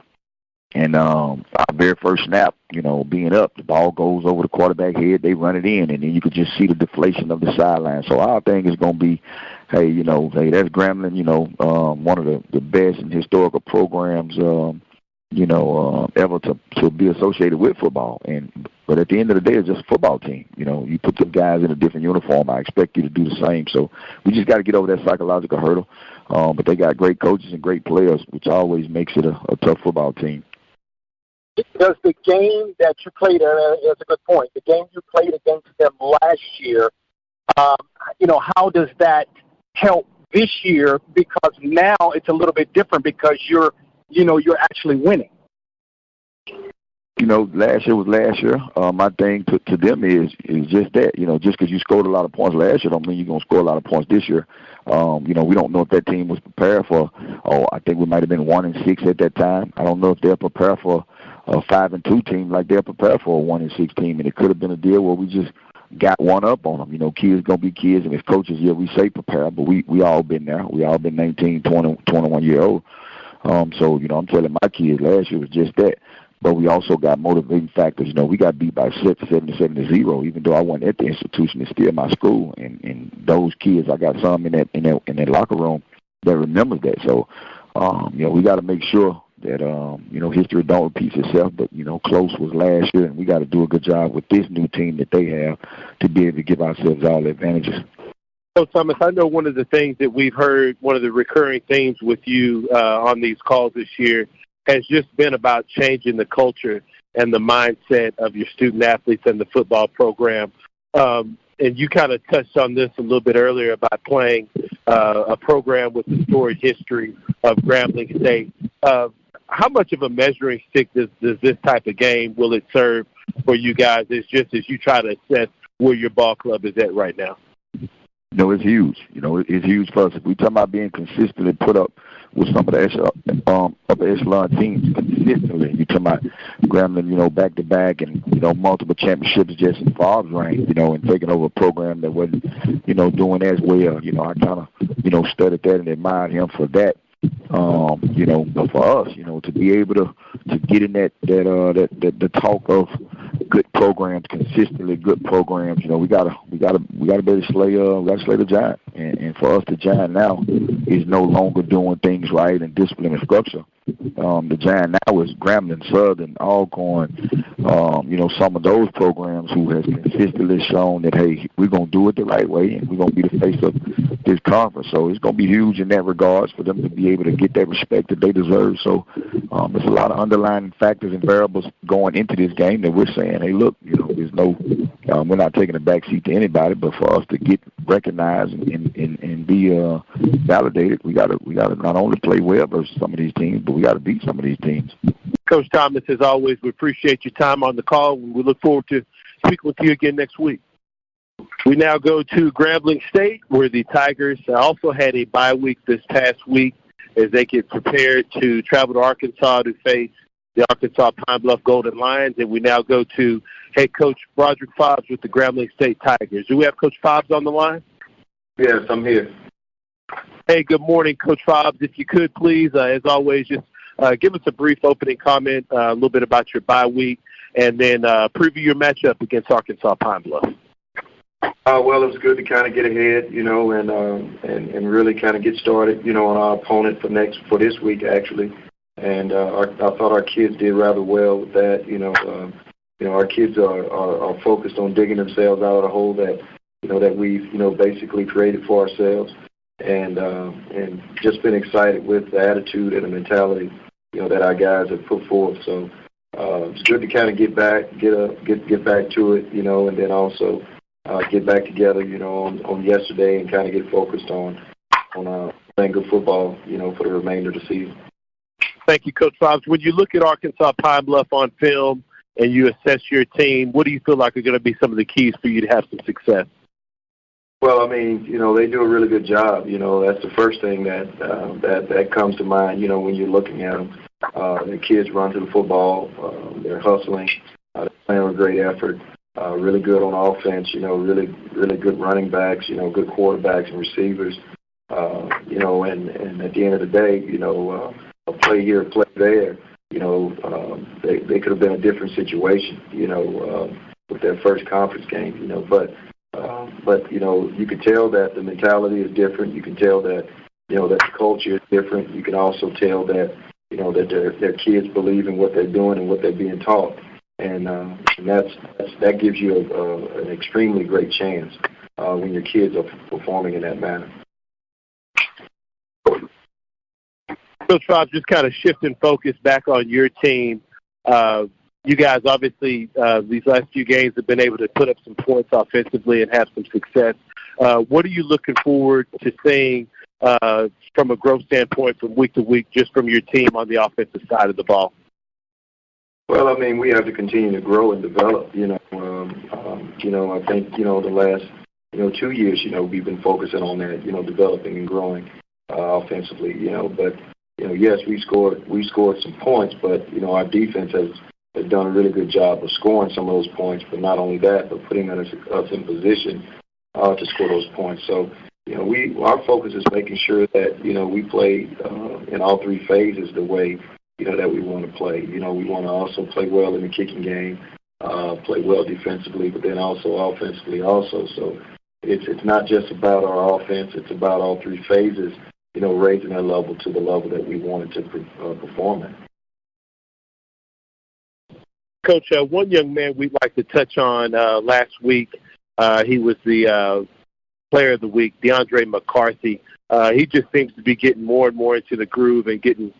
Speaker 10: And our very first snap, you know, being up, the ball goes over the quarterback head, they run it in, and then you could just see the deflation of the sideline. So our thing is going to be, hey, you know, hey, that's Grambling, you know, one of the best and historical programs, you know, ever to be associated with football. But at the end of the day, it's just a football team. You know, you put them guys in a different uniform, I expect you to do the same. So we just got to get over that psychological hurdle. But they got great coaches and great players, which always makes it a tough football team.
Speaker 11: Does the game that you played, that's a good point, the game you played against them last year, you know, how does that help this year? Because now it's a little bit different because you're actually winning.
Speaker 10: You know, last year was last year. My thing to them is just that, you know, just because you scored a lot of points last year don't mean you're going to score a lot of points this year. You know, we don't know if that team was prepared for, I think we might have been 1-6 at that time. I don't know if they're prepared for a 5-2 team like they're prepared for a 1-6 team, and it could have been a deal where we just got one up on them. You know, kids gonna be kids, and as coaches, yeah, we say prepare, but we all been there. We all been 19, 20, 21 year old. So you know, I'm telling my kids last year was just that. But we also got motivating factors. You know, we got beat by 77-0, even though I wasn't at the institution. It's still my school, and those kids, I got some in that locker room that remembers that. So, you know, we got to make sure that, you know, history don't repeat itself, but, you know, close was last year, and we got to do a good job with this new team that they have to be able to give ourselves all the advantages.
Speaker 2: So, Thomas, I know one of the things that we've heard, one of the recurring themes with you on these calls this year has just been about changing the culture and the mindset of your student-athletes and the football program. And you kind of touched on this a little bit earlier about playing a program with a storied history of Grambling State. How much of a measuring stick does this type of game will it serve for you guys as you try to assess where your ball club is at right now?
Speaker 10: No, it's huge. You know, it's huge for us. If we talk about being consistently put up with some of the upper echelon teams consistently, you talk about Grambling, you know, back to back, and you know, multiple championships just in Favre's reign, you know, and taking over a program that wasn't, you know, doing as well. You know, I kind of, you know, studied that and admired him for that. You know, but for us, you know, to be able to get in that talk of good programs, consistently good programs, you know, we gotta be able to slay the giant, and for us, the giant now is no longer doing things right and discipline and structure. The giant now is Grambling, Southern, Alcorn, you know, some of those programs who has consistently shown that, hey, we're going to do it the right way and we're going to be the face of this conference. So it's going to be huge in that regards for them to be able to get that respect that they deserve. So there's a lot of underlying factors and variables going into this game that we're saying, hey, look, you know, there's no, we're not taking a backseat to anybody, but for us to get recognized and be validated, we got to not only play well versus some of these teams, but we got to beat some of these teams.
Speaker 2: Coach Thomas, as always, we appreciate your time on the call, and we look forward to speaking with you again next week. We now go to Grambling State, where the Tigers also had a bye week this past week as they get prepared to travel to Arkansas to face the Arkansas Pine Bluff Golden Lions. And we now go to head coach Broderick Fobbs with the Grambling State Tigers. Do we have Coach Fobbs on the line?
Speaker 12: Yes, I'm here.
Speaker 2: Hey, good morning, Coach Fobbs. If you could, please, as always, just give us a brief opening comment, a little bit about your bye week, and then preview your matchup against Arkansas Pine Bluff.
Speaker 12: Well, it was good to kind of get ahead, you know, and really kind of get started, you know, on our opponent for this week actually. And I thought our kids did rather well with that. You know, our kids are focused on digging themselves out of the hole that we've, you know, basically created for ourselves. And just been excited with the attitude and the mentality, you know, that our guys have put forth. So it's good to kind of get back to it, you know, and then also get back together, you know, on yesterday and kind of get focused on on playing good football, for the remainder of the season.
Speaker 2: Thank you, Coach Fobbs. When you look at Arkansas Pine Bluff on film and you assess your team, what do you feel like are going to be some of the keys for you to have some success?
Speaker 12: Well, they do a really good job. That's the first thing that comes to mind, when you're looking at them. The kids run to the football. They're hustling. They're playing with great effort. Really good on offense, really good running backs, good quarterbacks and receivers. And at the end of the day, a play here, a play there, they could have been a different situation, with their first conference game, but you can tell that the mentality is different. You can tell that, that the culture is different. You can also tell that, that their kids believe in what they're doing and what they're being taught. And that gives you an extremely great chance when your kids are performing in that manner.
Speaker 2: Coach Fobbs, just kind of shifting focus back on your team. You guys obviously these last few games have been able to put up some points offensively and have some success. What are you looking forward to seeing from a growth standpoint from week to week, just from your team on the offensive side of the ball?
Speaker 12: Well, we have to continue to grow and develop. I think the last 2 years, we've been focusing on that, developing and growing offensively. But yes, we scored some points, but our defense has done a really good job of scoring some of those points. But not only that, but putting us in position to score those points. So our focus is making sure that we play in all three phases the way that we want to play. We want to also play well in the kicking game, play well defensively, but then also offensively also. So it's not just about our offense; it's about all three phases. Raising that level to the level that we wanted to perform at.
Speaker 2: Coach, one young man we'd like to touch on last week. He was the Player of the Week, DeAndre McCarthy. He just seems to be getting more and more into the groove and getting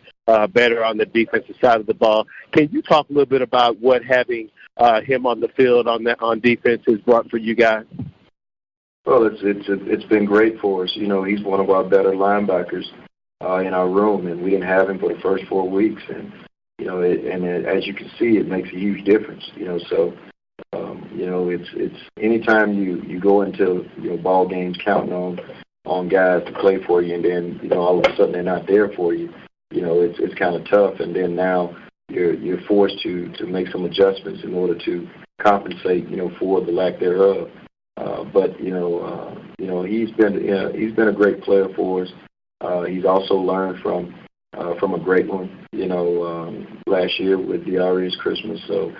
Speaker 2: better on the defensive side of the ball. Can you talk a little bit about what having him on the field on defense has brought for you guys?
Speaker 12: Well, it's been great for us. He's one of our better linebackers in our room, and we didn't have him for the first 4 weeks. And as you can see, it makes a huge difference. So it's anytime you go into ball games counting on guys to play for you, and then all of a sudden they're not there for you. It's kind of tough, and then now you're forced to make some adjustments in order to compensate for the lack thereof. But he's been a great player for us. He's also learned from a great one. Last year with Darius Christmas. So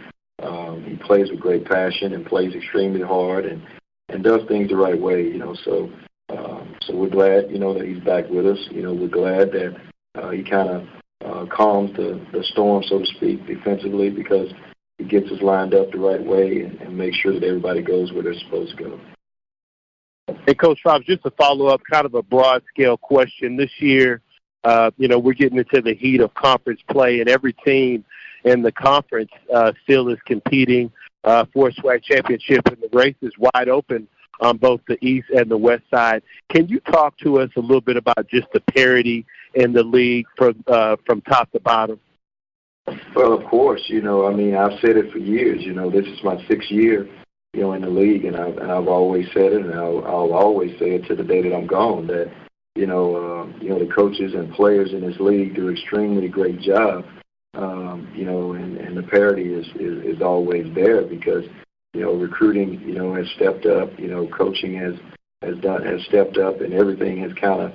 Speaker 12: he plays with great passion and plays extremely hard and does things the right way. So we're glad that he's back with us. We're glad that he kind of calms the storm, so to speak, defensively, because he gets us lined up the right way and makes sure that everybody goes where they're supposed to go.
Speaker 2: Hey, Coach Fobbs, just to follow up, kind of a broad-scale question. This year, we're getting into the heat of conference play, and every team in the conference still is competing for a SWAC championship, and the race is wide open on both the east and the west side. Can you talk to us a little bit about just the parity in the league from top to bottom?
Speaker 12: Well, of course. I've said it for years. This is my 6th year, in the league, and I've always said it, and I'll always say it to the day that I'm gone, that the coaches and players in this league do an extremely great job. And the parity is always there because recruiting has stepped up. Coaching has stepped up, and everything has kind of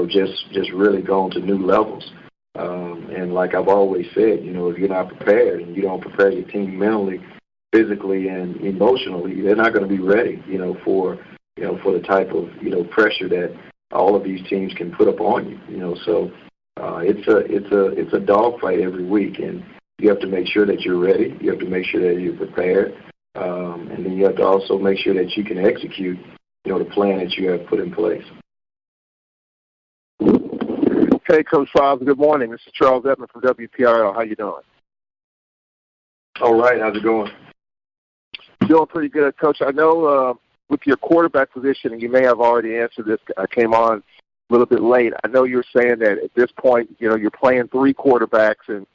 Speaker 12: just really gone to new levels. And like I've always said, if you're not prepared and you don't prepare your team mentally, physically, and emotionally, they're not going to be ready, for the type of pressure that all of these teams can put up on you. So it's a dogfight every week, and you have to make sure that you're ready. You have to make sure that you're prepared, and then you have to also make sure that you can execute, the plan that you have put in place.
Speaker 11: Hey, Coach Fobbs, good morning. This is Charles Edmond from WPRL. How you doing?
Speaker 12: All right. How's it going?
Speaker 11: Doing pretty good, Coach. I know with your quarterback position, and you may have already answered this. I came on
Speaker 6: little bit late. I know you're saying that at this point, you're playing three quarterbacks, and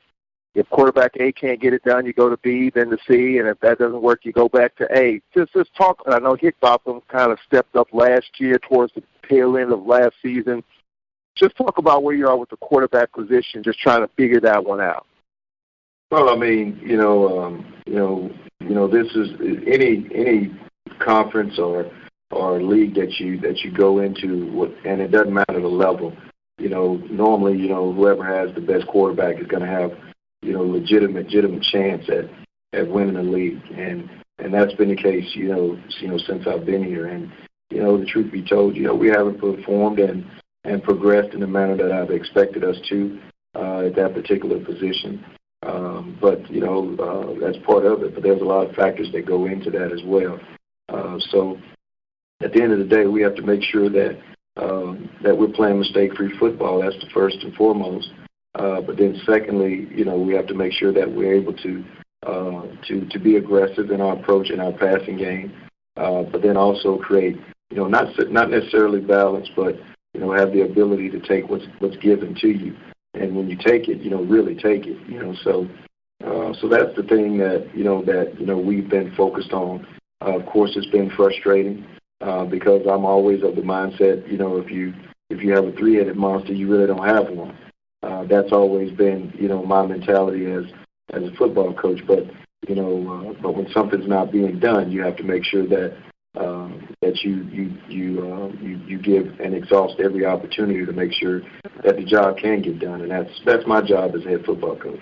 Speaker 6: if quarterback A can't get it done, you go to B, then to C, and if that doesn't work, you go back to A. Just talk. I know Hickotham kind of stepped up last year towards the tail end of last season. Just talk about where you are with the quarterback position, just trying to figure that one out.
Speaker 12: Well, I mean, this is any conference or league that you go into, and it doesn't matter the level. Normally, whoever has the best quarterback is going to have, legitimate chance at winning the league, and that's been the case, since I've been here. And the truth be told, we haven't performed and progressed in the manner that I've expected us to at that particular position. But that's part of it. But there's a lot of factors that go into that as well. So at the end of the day, we have to make sure that we're playing mistake-free football. That's the first and foremost. But then secondly, we have to make sure that we're able to be aggressive in our approach in our passing game. But then also create, not necessarily balance, but have the ability to take what's given to you. And when you take it, really take it. So that's the thing that we've been focused on. Of course, it's been frustrating because I'm always of the mindset, if you have a three-headed monster, you really don't have one. That's always been, my mentality as a football coach. But but when something's not being done, you have to make sure that you give and exhaust every opportunity to make sure that the job can get done, and that's my job as head football coach.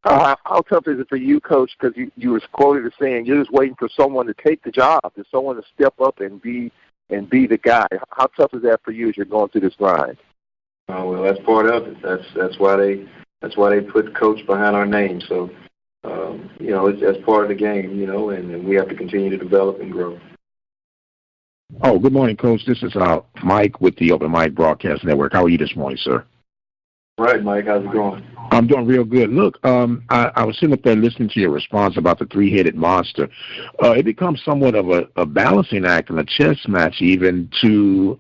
Speaker 6: How tough is it for you, Coach? Because you were quoted as saying you're just waiting for someone to take the job, for someone to step up and be the guy. How tough is that for you as you're going through this grind?
Speaker 12: Oh, well, that's part of it. That's why they put coach behind our name. So that's part of the game, and we have to continue to develop and grow.
Speaker 13: Oh, good morning, Coach. This is Mike with the Open Mic Broadcast Network. How are you this morning, sir?
Speaker 12: All right, Mike. How's it going?
Speaker 13: I'm doing real good. Look, I was sitting up there listening to your response about the three-headed monster. It becomes somewhat of a balancing act and a chess match even to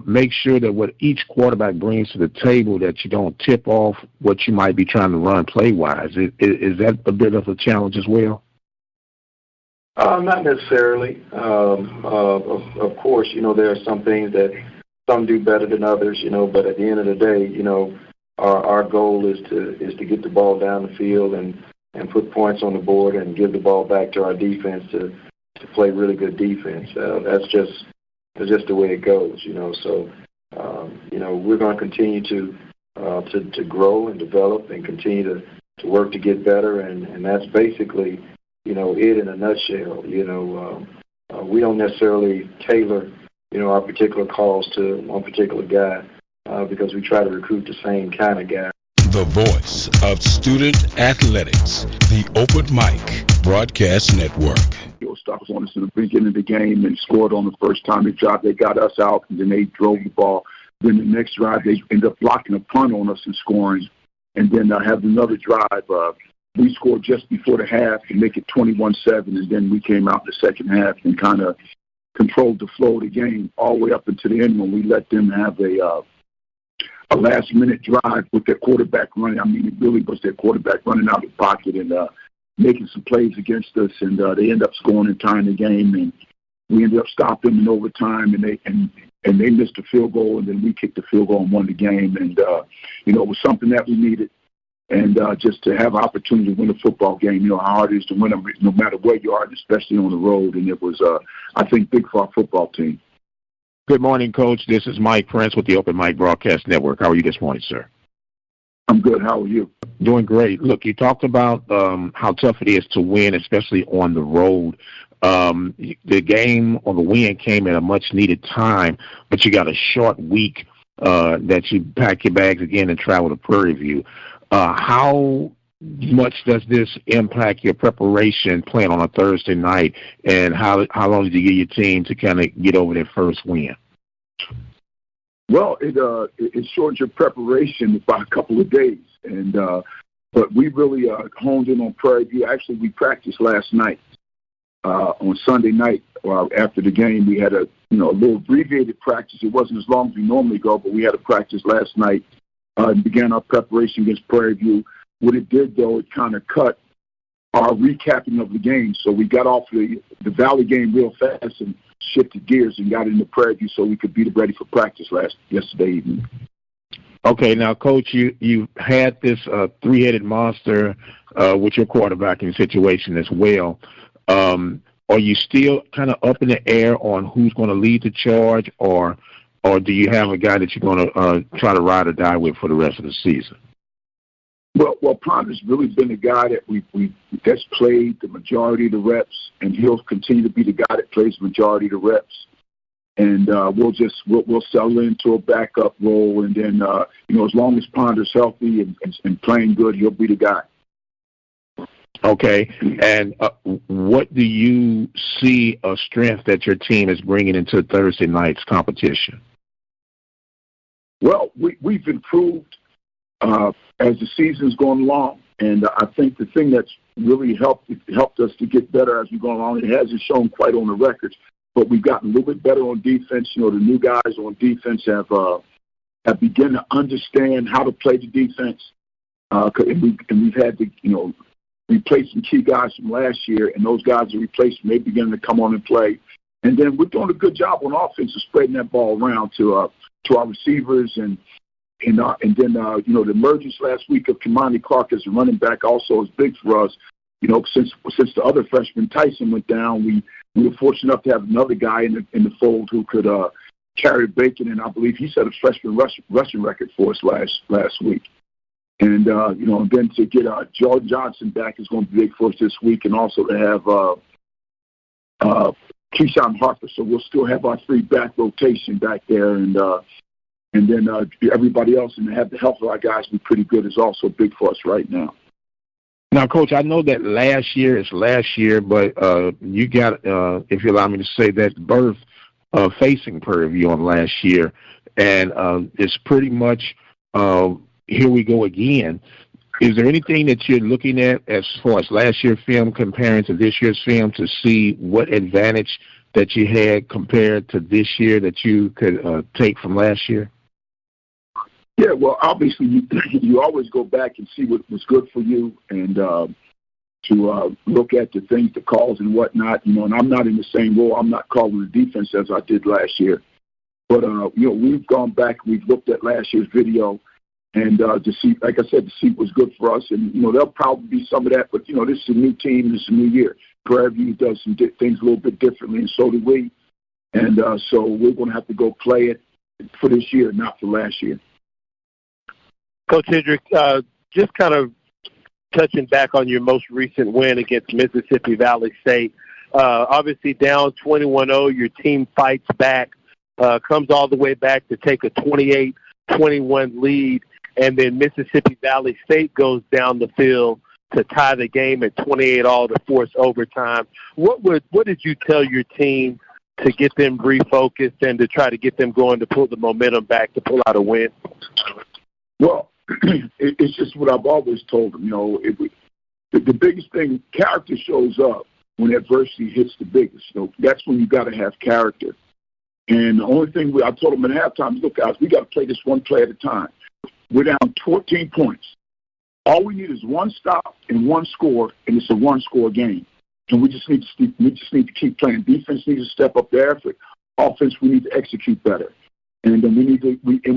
Speaker 13: make sure that what each quarterback brings to the table, that you don't tip off what you might be trying to run play-wise. Is that a bit of a challenge as well?
Speaker 12: Not necessarily. Of course, there are some things that some do better than others, but at the end of the day, our goal is to get the ball down the field and put points on the board and give the ball back to our defense to play really good defense. That's just the way it goes, So, we're going to continue to grow and develop and continue to work to get better, and that's basically, it in a nutshell. We don't necessarily tailor, our particular calls to one particular guy because we try to recruit the same kind of guy.
Speaker 1: The voice of student athletics, the Open Mic Broadcast Network.
Speaker 4: Stop on us in the beginning of the game and scored on the first time they dropped. They got us out, and then they drove the ball. Then the next drive, they ended up blocking a punt on us and scoring. And then have another drive. We scored just before the half to make it 21-7, and then we came out in the second half and kind of controlled the flow of the game all the way up until the end when we let them have a last-minute drive with their quarterback running. I mean, it really was their quarterback running out of the pocket and making some plays against us, and they ended up scoring and tying the game, and we ended up stopping in overtime, and they missed a field goal, and then we kicked the field goal and won the game, and it was something that we needed, and just to have opportunity to win a football game, how hard it is to win them no matter where you are, especially on the road, and it was, I think, big for our football team.
Speaker 13: Good morning, Coach. This is Mike Prince with the Open Mic Broadcast Network. How are you this morning, sir?
Speaker 4: I'm good. How are you?
Speaker 13: Doing great. Look, you talked about how tough it is to win, especially on the road. The game or the win came at a much-needed time, but you got a short week that you pack your bags again and travel to Prairie View. How much does this impact your preparation playing on a Thursday night, and how long did you give your team to kind of get over their first win?
Speaker 4: Well, it shortens your preparation by a couple of days, and but we really honed in on Prairie View. Actually, we practiced last night. On Sunday night, after the game, we had a
Speaker 6: a little abbreviated practice. It wasn't as long as we normally go, but we had a practice last night and began our preparation against Prairie View. What it did, though, it kind of cut our recapping of the game. So we got off the Valley game real fast and shifted gears and got into Prairie View so we could be ready for practice yesterday evening.
Speaker 13: Okay, now, Coach, you had this three-headed monster with your quarterbacking situation as well. Are you still kind of up in the air on who's going to lead the charge, or do you have a guy that you're going to try to ride or die with for the rest of the season?
Speaker 6: Well, Ponder's really been the guy that that's played the majority of the reps, and he'll continue to be the guy that plays the majority of the reps. And we'll settle into a backup role, and then as long as Ponder's healthy and playing good, he'll be the guy.
Speaker 13: Okay, and what do you see a strength that your team is bringing into Thursday night's competition?
Speaker 6: Well, we've improved as the season's gone along, and I think the thing that's really helped us to get better as we go along, it hasn't shown quite on the records, but we've gotten a little bit better on defense. The new guys on defense have begun to understand how to play the defense, and we've had to replace some key guys from last year, and those guys are replaced, and they're beginning to come on and play. And then we're doing a good job on offense of spreading that ball around to our receivers, and then the emergence last week of Kimani Clark as a running back also is big for us. Since the other freshman Tyson went down, we were fortunate enough to have another guy in the fold who could carry bacon, and I believe he set a freshman rushing record for us last week. And, then to get Jordan Johnson back is going to be big for us this week, and also to have Keyshawn Harper. So we'll still have our three-back rotation back there, and then everybody else, and to have the health of our guys be pretty good is also big for us right now.
Speaker 13: Now, Coach, I know that last year is last year, but you got, if you allow me to say that, birth facing Prairie View on last year, and it's pretty much here we go again. Is there anything that you're looking at as far as last year's film comparing to this year's film to see what advantage that you had compared to this year that you could take from last year?
Speaker 6: Yeah, well, obviously you always go back and see what was good for you, and to look at the things, the calls and whatnot. And I'm not in the same role. I'm not calling the defense as I did last year. But we've gone back. We've looked at last year's video, and to see, like I said, to see what's good for us. And there'll probably be some of that. But this is a new team. This is a new year. Prairie View does some things a little bit differently, and so do we. And so we're going to have to go play it for this year, not for last year.
Speaker 2: Coach Hendrick, just kind of touching back on your most recent win against Mississippi Valley State. Obviously down 21-0, your team fights back, comes all the way back to take a 28-21 lead, and then Mississippi Valley State goes down the field to tie the game at 28-all to force overtime. What did you tell your team to get them refocused and to try to get them going to pull the momentum back to pull out a win?
Speaker 6: Well, it's just what I've always told them. The biggest thing, character shows up when adversity hits the biggest. That's when you got to have character. And the only thing I told them at halftime is, look, guys, we got to play this one play at a time. We're down 14 points. All we need is one stop and one score, and it's a one-score game. And we just need to keep playing. Defense needs to step up their effort. Offense, we need to execute better. And then we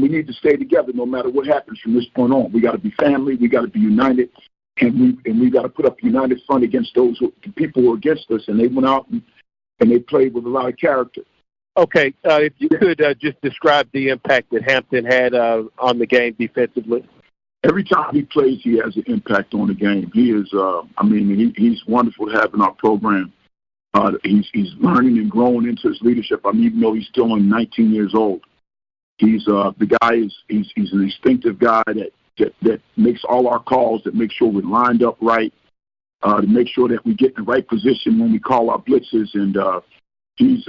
Speaker 6: need to stay together no matter what happens from this point on. We got to be family. We got to be united, and we got to put up a united front against the people who are against us. And they went out and they played with a lot of character.
Speaker 2: Okay, if you could just describe the impact that Hampton had on the game defensively.
Speaker 6: Every time he plays, he has an impact on the game. He is, he's wonderful to have in our program. He's learning and growing into his leadership. Even though he's still only 19 years old. He's the guy he's an instinctive guy that makes all our calls, that makes sure we're lined up right, to make sure that we get in the right position when we call our blitzes, and he's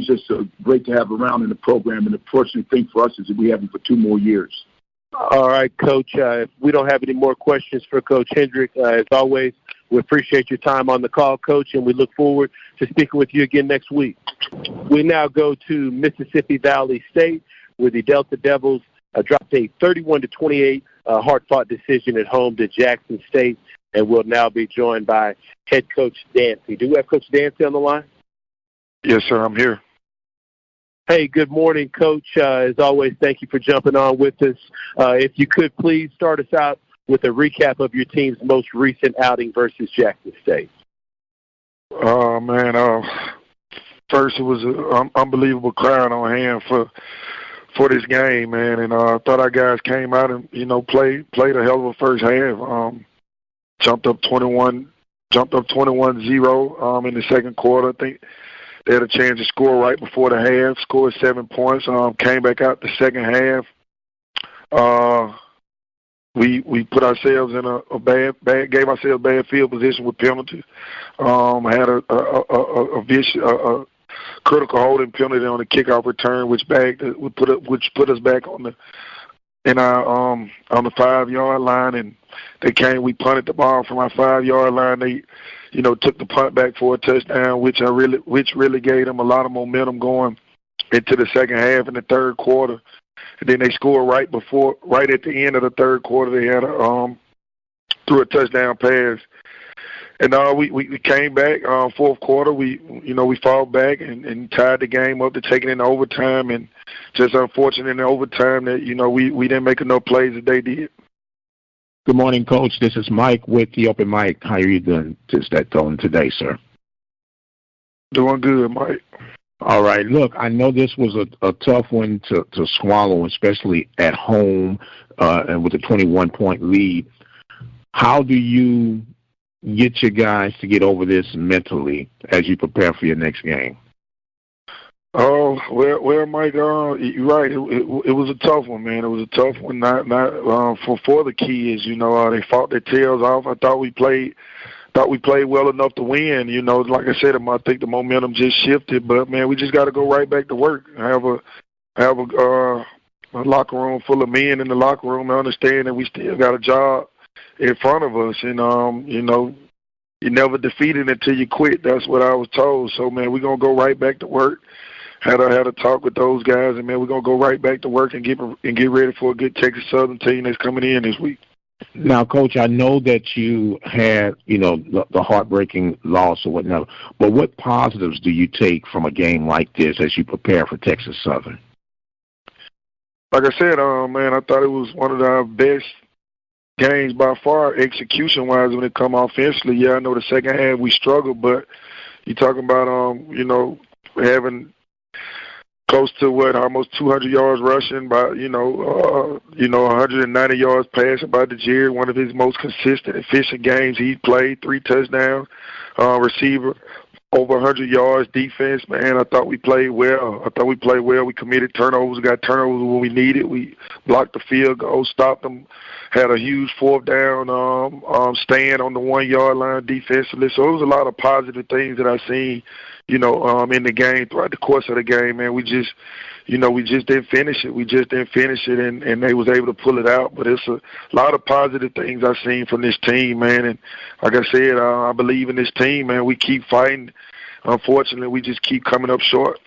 Speaker 6: just great to have around in the program. And the fortunate thing for us is that we have him for 2 more years.
Speaker 2: All right, Coach. If we don't have any more questions for Coach Hendrick, as always, We appreciate your time on the call, Coach, and we look forward to speaking with you again next week. We now go to Mississippi Valley State, where the Delta Devils dropped a 31-28 hard-fought decision at home to Jackson State, and we'll now be joined by head coach Dancy. Do we have Coach Dancy on the line?
Speaker 14: Yes, sir, I'm here.
Speaker 2: Hey, good morning, Coach. As always, thank you for jumping on with us. If you could please start us out with a recap of your team's most recent outing versus Jackson State.
Speaker 14: Oh, man. First, it was an unbelievable crowd on hand for this game, man. And I thought our guys came out and, played a hell of a first half. Jumped up 21-0 in the second quarter. I think they had a chance to score right before the half, scored 7 points, came back out the second half. We put ourselves in a bad gave ourselves bad field position with penalties. Had a critical holding penalty on the kickoff return, which put us back on the 5-yard line, and we punted the ball from our 5-yard line. They, took the punt back for a touchdown, which really gave them a lot of momentum going into the second half and the third quarter. And then they scored right at the end of the third quarter. They had threw a touchdown pass. And we came back fourth quarter. We fought back and tied the game up to take it into overtime. And just unfortunate in the overtime that we didn't make enough plays that they did.
Speaker 13: Good morning, Coach. This is Mike with the Open Mic. How are you doing today, sir?
Speaker 14: Doing good, Mike.
Speaker 13: All right. Look, I know this was a tough one to swallow, especially at home and with a 21-point lead. How do you get your guys to get over this mentally as you prepare for your next game?
Speaker 14: Oh, well, Mike, you're right. It was a tough one, man. It was a tough one. Not for the kids. They fought their tails off. I thought we played well enough to win. Like I said, I think the momentum just shifted. But man, we just got to go right back to work. Have a locker room full of men in the locker room. I understand that we still got a job in front of us, and you're never defeated until you quit. That's what I was told. So man, we're gonna go right back to work. Had a talk with those guys, and man, we're gonna go right back to work and get ready for a good Texas Southern team that's coming in this week.
Speaker 13: Now, Coach, I know that you had, the heartbreaking loss or whatnot, but what positives do you take from a game like this as you prepare for Texas Southern?
Speaker 14: Like I said, man, I thought it was one of our best games by far, execution-wise, when it come offensively. Yeah, I know the second half we struggled, but you're talking about, having close to almost 200 yards rushing, by 190 yards passing by DeJared, one of his most consistent, efficient games he played. 3 touchdowns, receiver over 100 yards, defense. Man, I thought we played well. We committed turnovers, got turnovers when we needed. We blocked the field goal, stopped them, had a huge fourth down stand on the 1-yard line defensively. So it was a lot of positive things that I seen. In the game, throughout the course of the game, man, we just didn't finish it. And they was able to pull it out. But it's a lot of positive things I've seen from this team, man. And like I said, I believe in this team, man. We keep fighting. Unfortunately, we just keep coming up short.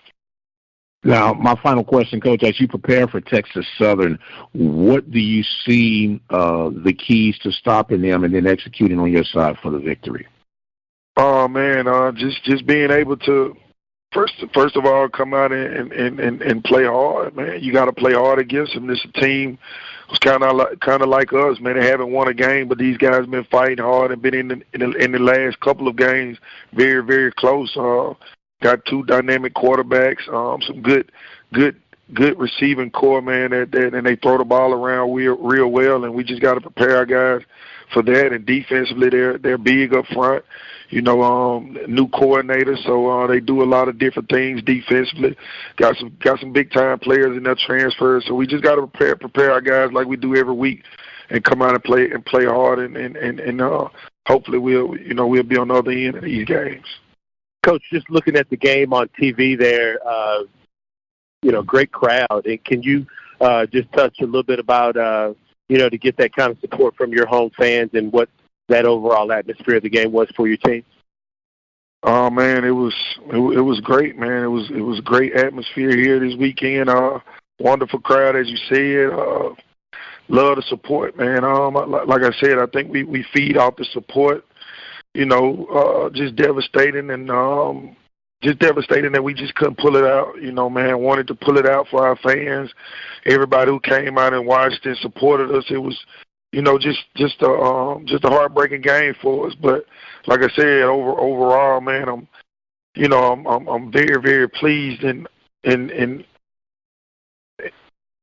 Speaker 13: Now, my final question, Coach, as you prepare for Texas Southern, what do you see the keys to stopping them and then executing on your side for the victory?
Speaker 14: Oh man, just being able to first of all come out and play hard, man. You got to play hard against them. This team was kind of like us, man. They haven't won a game, but these guys been fighting hard and been in the last couple of games very, very close. Got 2 dynamic quarterbacks, some good receiving core, man. And they throw the ball around real well, and we just got to prepare our guys for that. And defensively, they're big up front. New coordinator, so they do a lot of different things defensively. Got some big time players in their transfers, so we just got to prepare our guys like we do every week, and come out and play hard, and hopefully we'll be on the other end of these games.
Speaker 2: Coach, just looking at the game on TV there, great crowd, and can you just touch a little bit about to get that kind of support from your home fans and what that overall atmosphere of the game was for your team?
Speaker 14: Oh man, it was great, man. It was a great atmosphere here this weekend. Wonderful crowd, as you said. Love the support, man. Like I said, I think we feed off the support. Just devastating and just devastating that we just couldn't pull it out. Man, wanted to pull it out for our fans. Everybody who came out and watched and supported us. It was, just a heartbreaking game for us. But like I said, overall, man, I'm very, very pleased in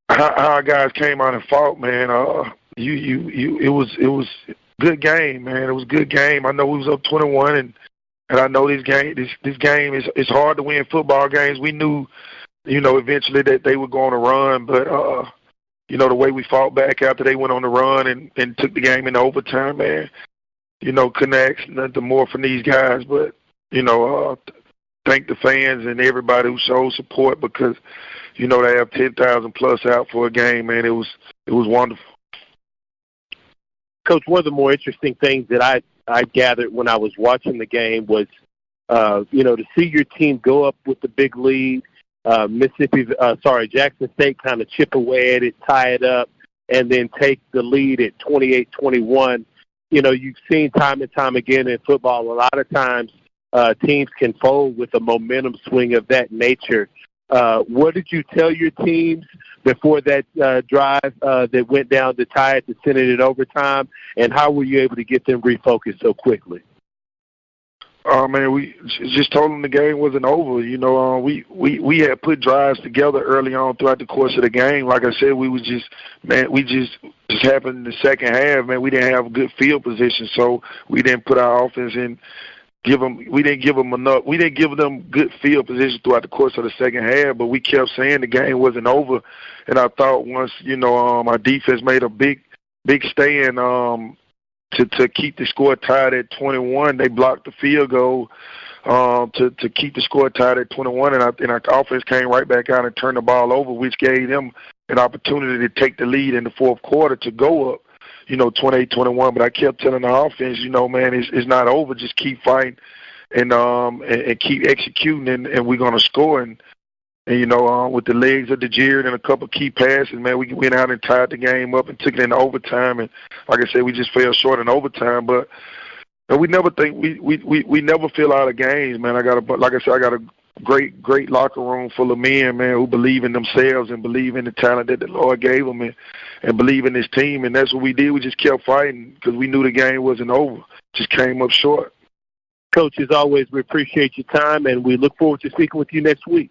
Speaker 14: how our guys came out and fought, man. It was good game, man. It was a good game. I know we was up 21, and I know this game is hard to win football games. We knew, eventually that they were going to run, but the way we fought back after they went on the run and took the game into overtime, man. Couldn't ask nothing more from these guys, but thank the fans and everybody who showed support because they have 10,000 plus out for a game, man. It was wonderful.
Speaker 2: Coach, one of the more interesting things that I gathered when I was watching the game was, to see your team go up with the big lead, Jackson State kind of chip away at it, tie it up, and then take the lead at 28-21. You've seen time and time again in football, a lot of times teams can fold with a momentum swing of that nature. What did you tell your teams before that drive that went down to tie it to send it in overtime, and how were you able to get them refocused so quickly?
Speaker 14: Man, we just told them the game wasn't over. We had put drives together early on throughout the course of the game. Like I said, we just happened in the second half, man. We didn't have good field position, so we didn't put our offense in. We didn't give them good field position throughout the course of the second half, but we kept saying the game wasn't over. And I thought once, our defense made a big stand to keep the score tied at 21. They blocked the field goal to keep the score tied at 21, and our offense came right back out and turned the ball over, which gave them an opportunity to take the lead in the fourth quarter to go up, 28-21. But I kept telling the offense, man, it's not over. Just keep fighting and keep executing, and we're gonna score. And with the legs of DeJered and a couple of key passes, man, we went out and tied the game up and took it into overtime. And like I said, we just fell short in overtime. But we never think we never feel out of games, man. I got a great locker room full of men, man, who believe in themselves and believe in the talent that the Lord gave them and believe in this team. And that's what we did. We just kept fighting because we knew the game wasn't over. Just came up short.
Speaker 2: Coach, as always, we appreciate your time, and we look forward to speaking with you next week.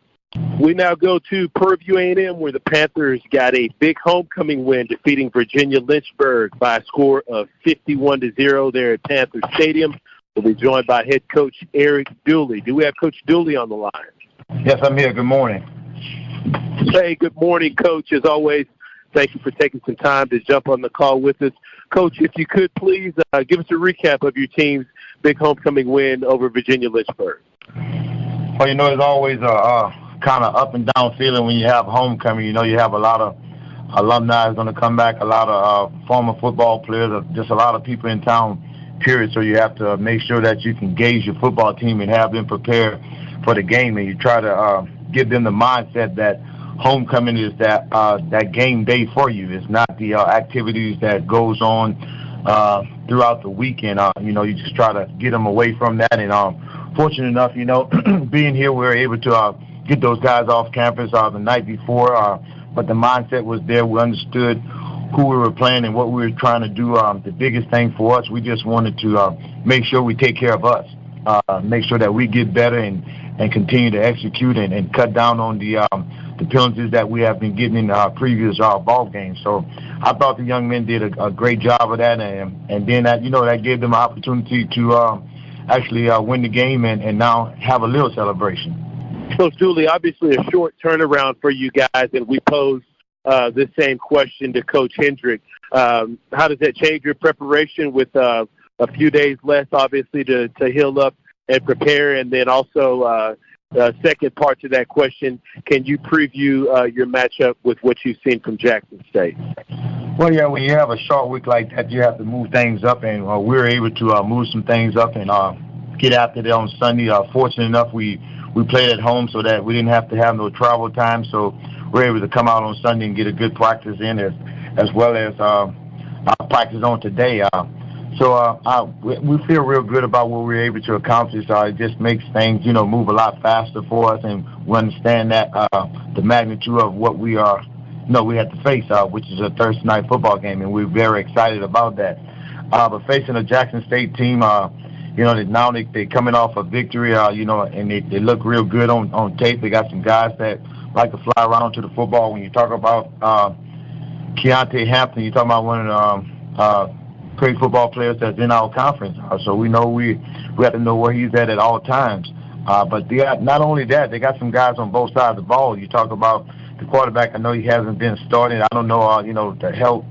Speaker 2: We now go to Purview A&M, where the Panthers got a big homecoming win, defeating Virginia Lynchburg by a score of 51-0 there at Panther Stadium. We'll be joined by head coach Eric Dooley. Do we have Coach Dooley on the line?
Speaker 15: Yes, I'm here. Good morning.
Speaker 2: Hey, good morning, Coach. As always, thank you for taking some time to jump on the call with us. Coach, if you could please give us a recap of your team's big homecoming win over Virginia Lynchburg.
Speaker 15: Well, it's always a kind of up and down feeling when you have homecoming. You have a lot of alumni going to come back, a lot of former football players, just a lot of people in town, period. So you have to make sure that you can gauge your football team and have them prepared for the game, and you try to give them the mindset that homecoming is that game day for you. It's not the activities that goes on throughout the weekend. You just try to get them away from that. And fortunate enough, being here, we were able to get those guys off campus the night before. But the mindset was there. We understood who we were playing and what we were trying to do. The biggest thing for us, we just wanted to make sure we take care of us, make sure that we get better and continue to execute and cut down on the penalties that we have been getting in our previous ball games. So I thought the young men did a great job of that, and then that gave them an opportunity to actually win the game and now have a little celebration.
Speaker 2: Coach Dooley, obviously a short turnaround for you guys, and we posed this same question to Coach Hendrick. How does that change your preparation with a few days less, obviously, to heal up and prepare? And then also, second part to that question, can you preview your matchup with what you've seen from Jackson State?
Speaker 15: Well, yeah, when you have a short week like that, you have to move things up, and we were able to move some things up and get after it on Sunday. Fortunate enough, we played at home so that we didn't have to have no travel time, so we're able to come out on Sunday and get a good practice in as well as our practice on today. We feel real good about what we're able to accomplish. It just makes things, move a lot faster for us, and we understand that the magnitude of what we are. We had to face, which is a Thursday night football game, and we're very excited about that. But facing a Jackson State team, now they're coming off a victory, and they look real good on tape. They got some guys that like to fly around to the football. When you talk about Keontae Hampton, you're talking about one of the great football players that's in our conference. So we know we have to know where he's at all times. But they got, not only that, they got some guys on both sides of the ball. You talk about the quarterback. I know he hasn't been starting. I don't know, the health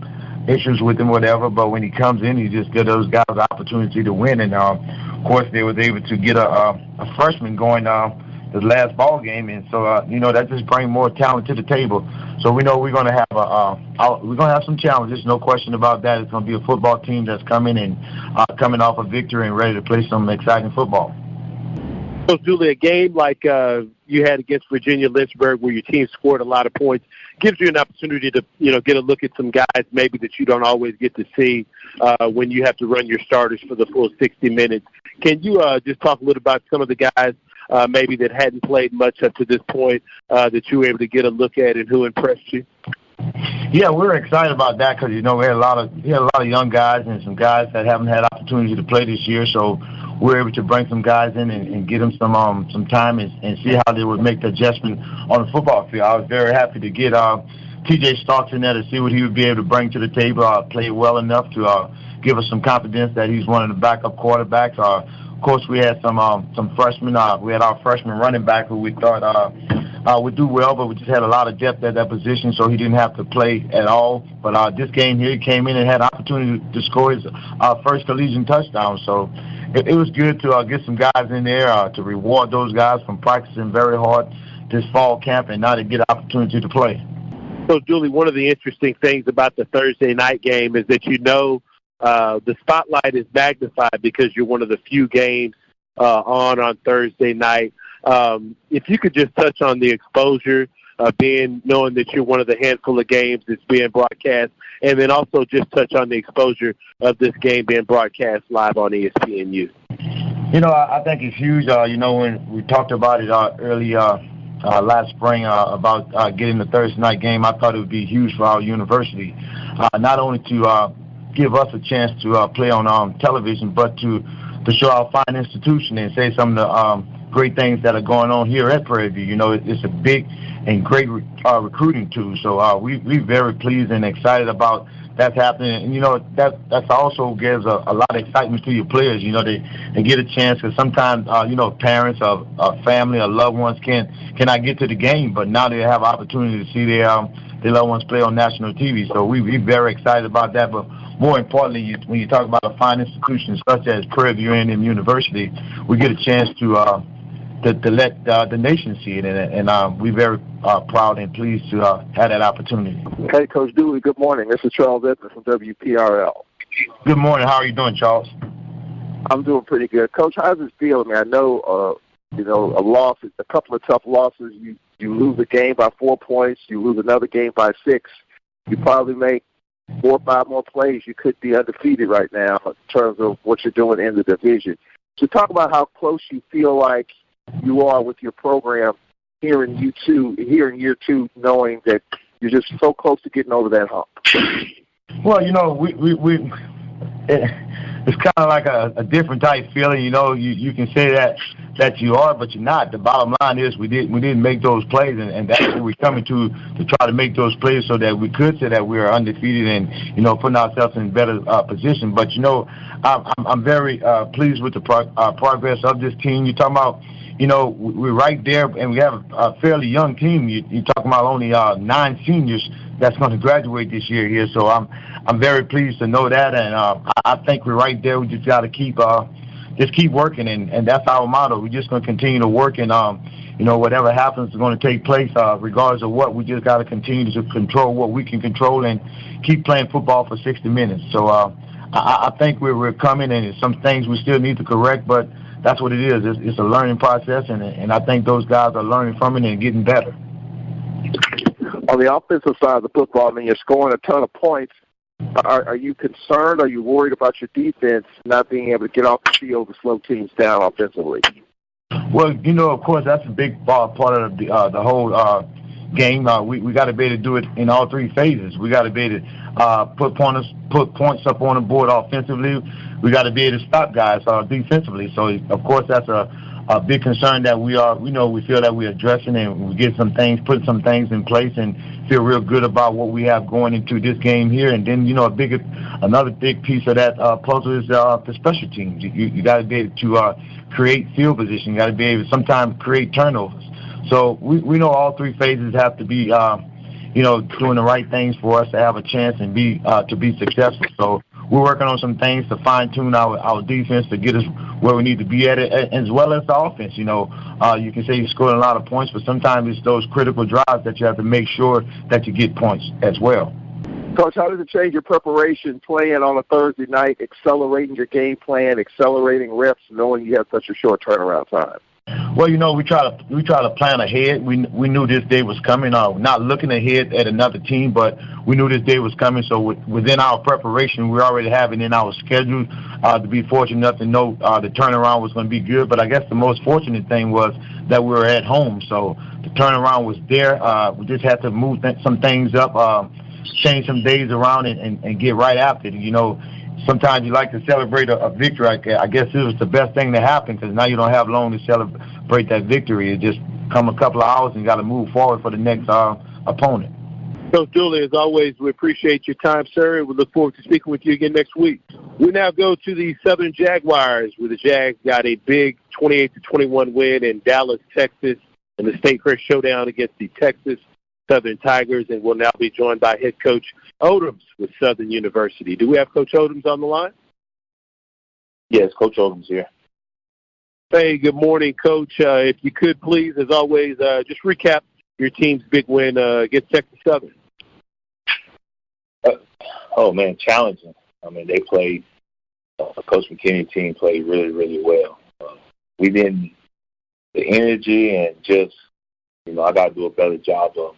Speaker 15: issues with him, whatever. But when he comes in, he just gives those guys the opportunity to win. And of course, they was able to get a freshman going the last ball game, and so that just brings more talent to the table. So we know we're going to have some challenges, no question about that. It's going to be a football team that's coming off a victory and ready to play some exciting football.
Speaker 2: So, Julie, a game like you had against Virginia Lynchburg, where your team scored a lot of points, gives you an opportunity to get a look at some guys maybe that you don't always get to see when you have to run your starters for the full 60 minutes. Can you just talk a little about some of the guys maybe that hadn't played much up to this point that you were able to get a look at, and who impressed you?
Speaker 15: Yeah, we're excited about that because we had a lot of young guys and some guys that haven't had opportunity to play this year. So we're able to bring some guys in and get them some time and see how they would make the adjustment on the football field. I was very happy to get T.J. Starks in there to see what he would be able to bring to the table. Played well enough to give us some confidence that he's one of the backup quarterbacks. Of course, we had some freshmen. We had our freshman running back who we thought would do well, but we just had a lot of depth at that position, so he didn't have to play at all. But this game here, he came in and had an opportunity to score his first collegiate touchdown. So it was good to get some guys in there to reward those guys from practicing very hard this fall camp and now to get an opportunity to play.
Speaker 2: So, Julie, one of the interesting things about the Thursday night game is that the spotlight is magnified because you're one of the few games on Thursday night. If you could just touch on the exposure, knowing that you're one of the handful of games that's being broadcast, and then also just touch on the exposure of this game being broadcast live on ESPNU.
Speaker 15: I think it's huge. When we talked about it early last spring about getting the Thursday night game, I thought it would be huge for our university, not only to give us a chance to play on television, but to show our fine institution and say some of the great things that are going on here at Prairie View. It's a big and great recruiting tool. So we're very pleased and excited about that's happening. And, that also gives a lot of excitement to your players. They get a chance because sometimes, parents or family or loved ones cannot get to the game, but now they have opportunity to see their loved ones play on national TV. So we're very excited about that. But more importantly, when you talk about a fine institution such as Prairie View A&M University, we get a chance to let the nation see it, and we're very proud and pleased to have that opportunity.
Speaker 16: Hey, Coach Dewey, good morning. This is Charles Edmonds from WPRL.
Speaker 15: Good morning. How are you doing, Charles?
Speaker 16: I'm doing pretty good. Coach, how's it feel? I know, a loss, a couple of tough losses. You lose a game by 4 points. You lose another game by 6. You probably make 4 or 5 more plays. You could be undefeated right now in terms of what you're doing in the division. So talk about how close you feel like you are with your program here in year 2, knowing that you're just so close to getting over that hump.
Speaker 15: Well, it's kind of like a different type feeling. You can say that you are, but you're not. The bottom line is we didn't make those plays, and that's what we're coming to try to make those plays so that we could say that we are undefeated and putting ourselves in a better position. But I'm very pleased with the progress of this team. You're talking about. We're right there, and we have a fairly young team. You're talking about only 9 seniors that's going to graduate this year here. So I'm very pleased to know that, and I think we're right there. We just got to keep just keep working, and that's our motto. We're just going to continue to work, and whatever happens is going to take place, regardless of what. We just got to continue to control what we can control and keep playing football for 60 minutes. So I think we're coming, and some things we still need to correct, but that's what it is. It's a learning process, and I think those guys are learning from it and getting better.
Speaker 16: On the offensive side of the football, I mean, you're scoring a ton of points. Are you concerned? Are you worried about your defense not being able to get off the field to slow teams down offensively?
Speaker 15: Well, of course, that's a big part of the whole game. We got to be able to do it in all three phases. We got to be able to put points up on the board offensively. We got to be able to stop guys defensively. So, of course, that's a big concern that we feel that we're addressing, and we get put some things in place, and feel real good about what we have going into this game here. And then, another big piece of that puzzle is the special teams. You got to be able to create field position. You got to be able to sometimes create turnovers. So we know all three phases have to be, doing the right things for us to have a chance and to be successful. So we're working on some things to fine-tune our defense to get us where we need to be at it, as well as the offense. You can say you're scoring a lot of points, but sometimes it's those critical drives that you have to make sure that you get points as well.
Speaker 16: Coach, how does it change your preparation playing on a Thursday night, accelerating your game plan, accelerating reps, knowing you have such a short turnaround time?
Speaker 15: Well, we try to plan ahead. We knew this day was coming. Not looking ahead at another team, but we knew this day was coming. So within our preparation, we already have it in our schedule to be fortunate enough to know the turnaround was going to be good. But I guess the most fortunate thing was that we were at home, so the turnaround was there. We just had to move some things up, change some days around, and get right after it. Sometimes you like to celebrate a victory. I guess it was the best thing to happen, because now you don't have long to celebrate that victory. It just come a couple of hours and you got to move forward for the next opponent.
Speaker 2: Coach Dooley, as always, we appreciate your time, sir, and we look forward to speaking with you again next week. We now go to the Southern Jaguars, where the Jags got a big 28-21 win in Dallas, Texas, in the State Fair Showdown against the Texas Southern Tigers, and we'll now be joined by head coach Odoms with Southern University. Do we have Coach Odoms on the line?
Speaker 3: Yes, Coach Odoms here.
Speaker 2: Hey, good morning, Coach. If you could, please, as always, just recap your team's big win against Texas Southern.
Speaker 3: Challenging. I mean, they played, Coach McKinney's team played really, really well. The energy and just, I got to do a better job of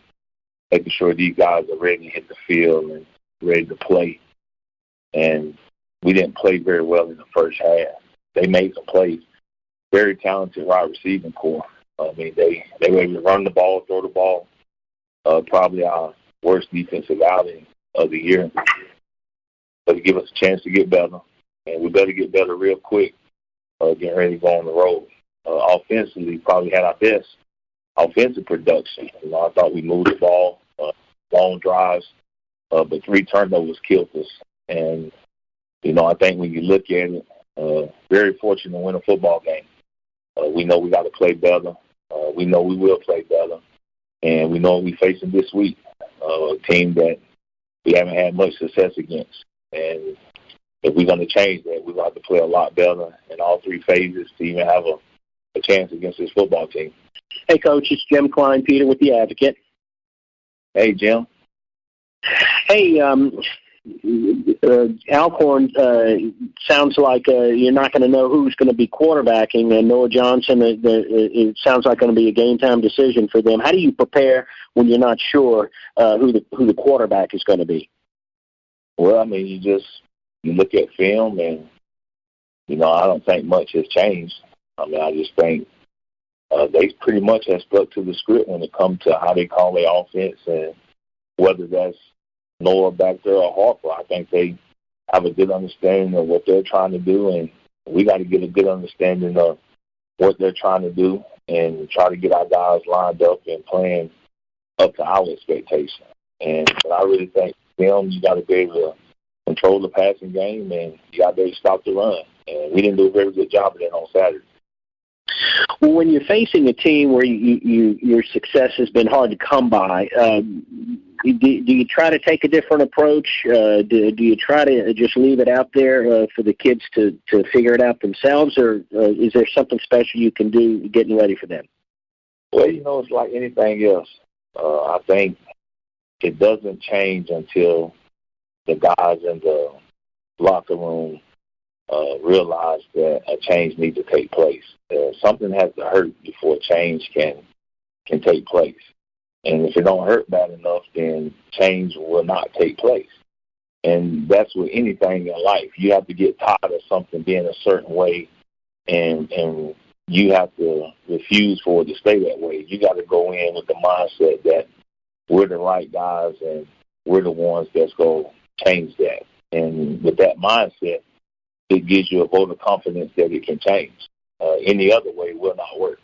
Speaker 3: making sure these guys are ready to hit the field and ready to play. And we didn't play very well in the first half. They made some plays. Very talented wide receiving core. I mean, they were able to run the ball, throw the ball. Probably our worst defensive outing of the year. But to give us a chance to get better. And we better get better real quick, getting ready to go on the road. Offensively, probably had our best offensive production. I thought we moved the ball, long drives, but 3 turnovers killed us. And, I think when you look at it, very fortunate to win a football game. We know we got to play better. We know we will play better. And we know what we're facing this week, a team that we haven't had much success against. And if we're going to change that, we're going to have to play a lot better in all 3 phases to even have a chance against this football team.
Speaker 9: Hey, Coach, it's Jim Klein, Peter with the Advocate.
Speaker 3: Hey, Jim.
Speaker 9: Hey, Alcorn, sounds like you're not going to know who's going to be quarterbacking, and Noah Johnson, it sounds like going to be a game-time decision for them. How do you prepare when you're not sure who the quarterback is going to be?
Speaker 3: Well, I mean, you look at film, and, I don't think much has changed. I mean, I just think they pretty much have stuck to the script when it comes to how they call their offense, and whether that's Noah back there or Harper. I think they have a good understanding of what they're trying to do, and we got to get a good understanding of what they're trying to do and try to get our guys lined up and playing up to our expectation. But I really think them, you got to be able to control the passing game, and you got to be able to stop the run. And we didn't do a very good job of that on Saturday.
Speaker 9: Well, when you're facing a team where your success has been hard to come by, you try to take a different approach? Do you try to just leave it out there for the kids to figure it out themselves, or is there something special you can do getting ready for them?
Speaker 3: Well, it's like anything else. I think it doesn't change until the guys in the locker room realize that a change needs to take place. Something has to hurt before change can take place. And if it don't hurt bad enough, then change will not take place. And that's with anything in life. You have to get tired of something being a certain way, and you have to refuse for it to stay that way. You got to go in with the mindset that we're the right guys and we're the ones that's going to change that. And with that mindset, it gives you a vote of confidence that it can change. Any other way will not work.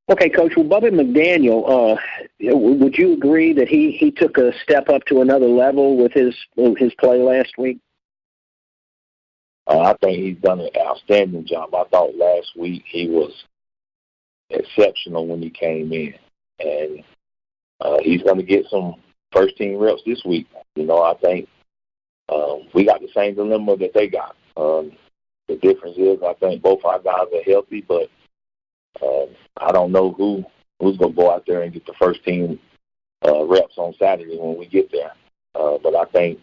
Speaker 9: Okay, Coach. Well, Bubba McDaniel, would you agree that he took a step up to another level with his play last week?
Speaker 3: I think he's done an outstanding job. I thought last week he was exceptional when he came in, and he's going to get some first-team reps this week. I think we got the same dilemma that they got. The difference is I think both our guys are healthy, but I don't know who's going to go out there and get the first-team reps on Saturday when we get there. But I think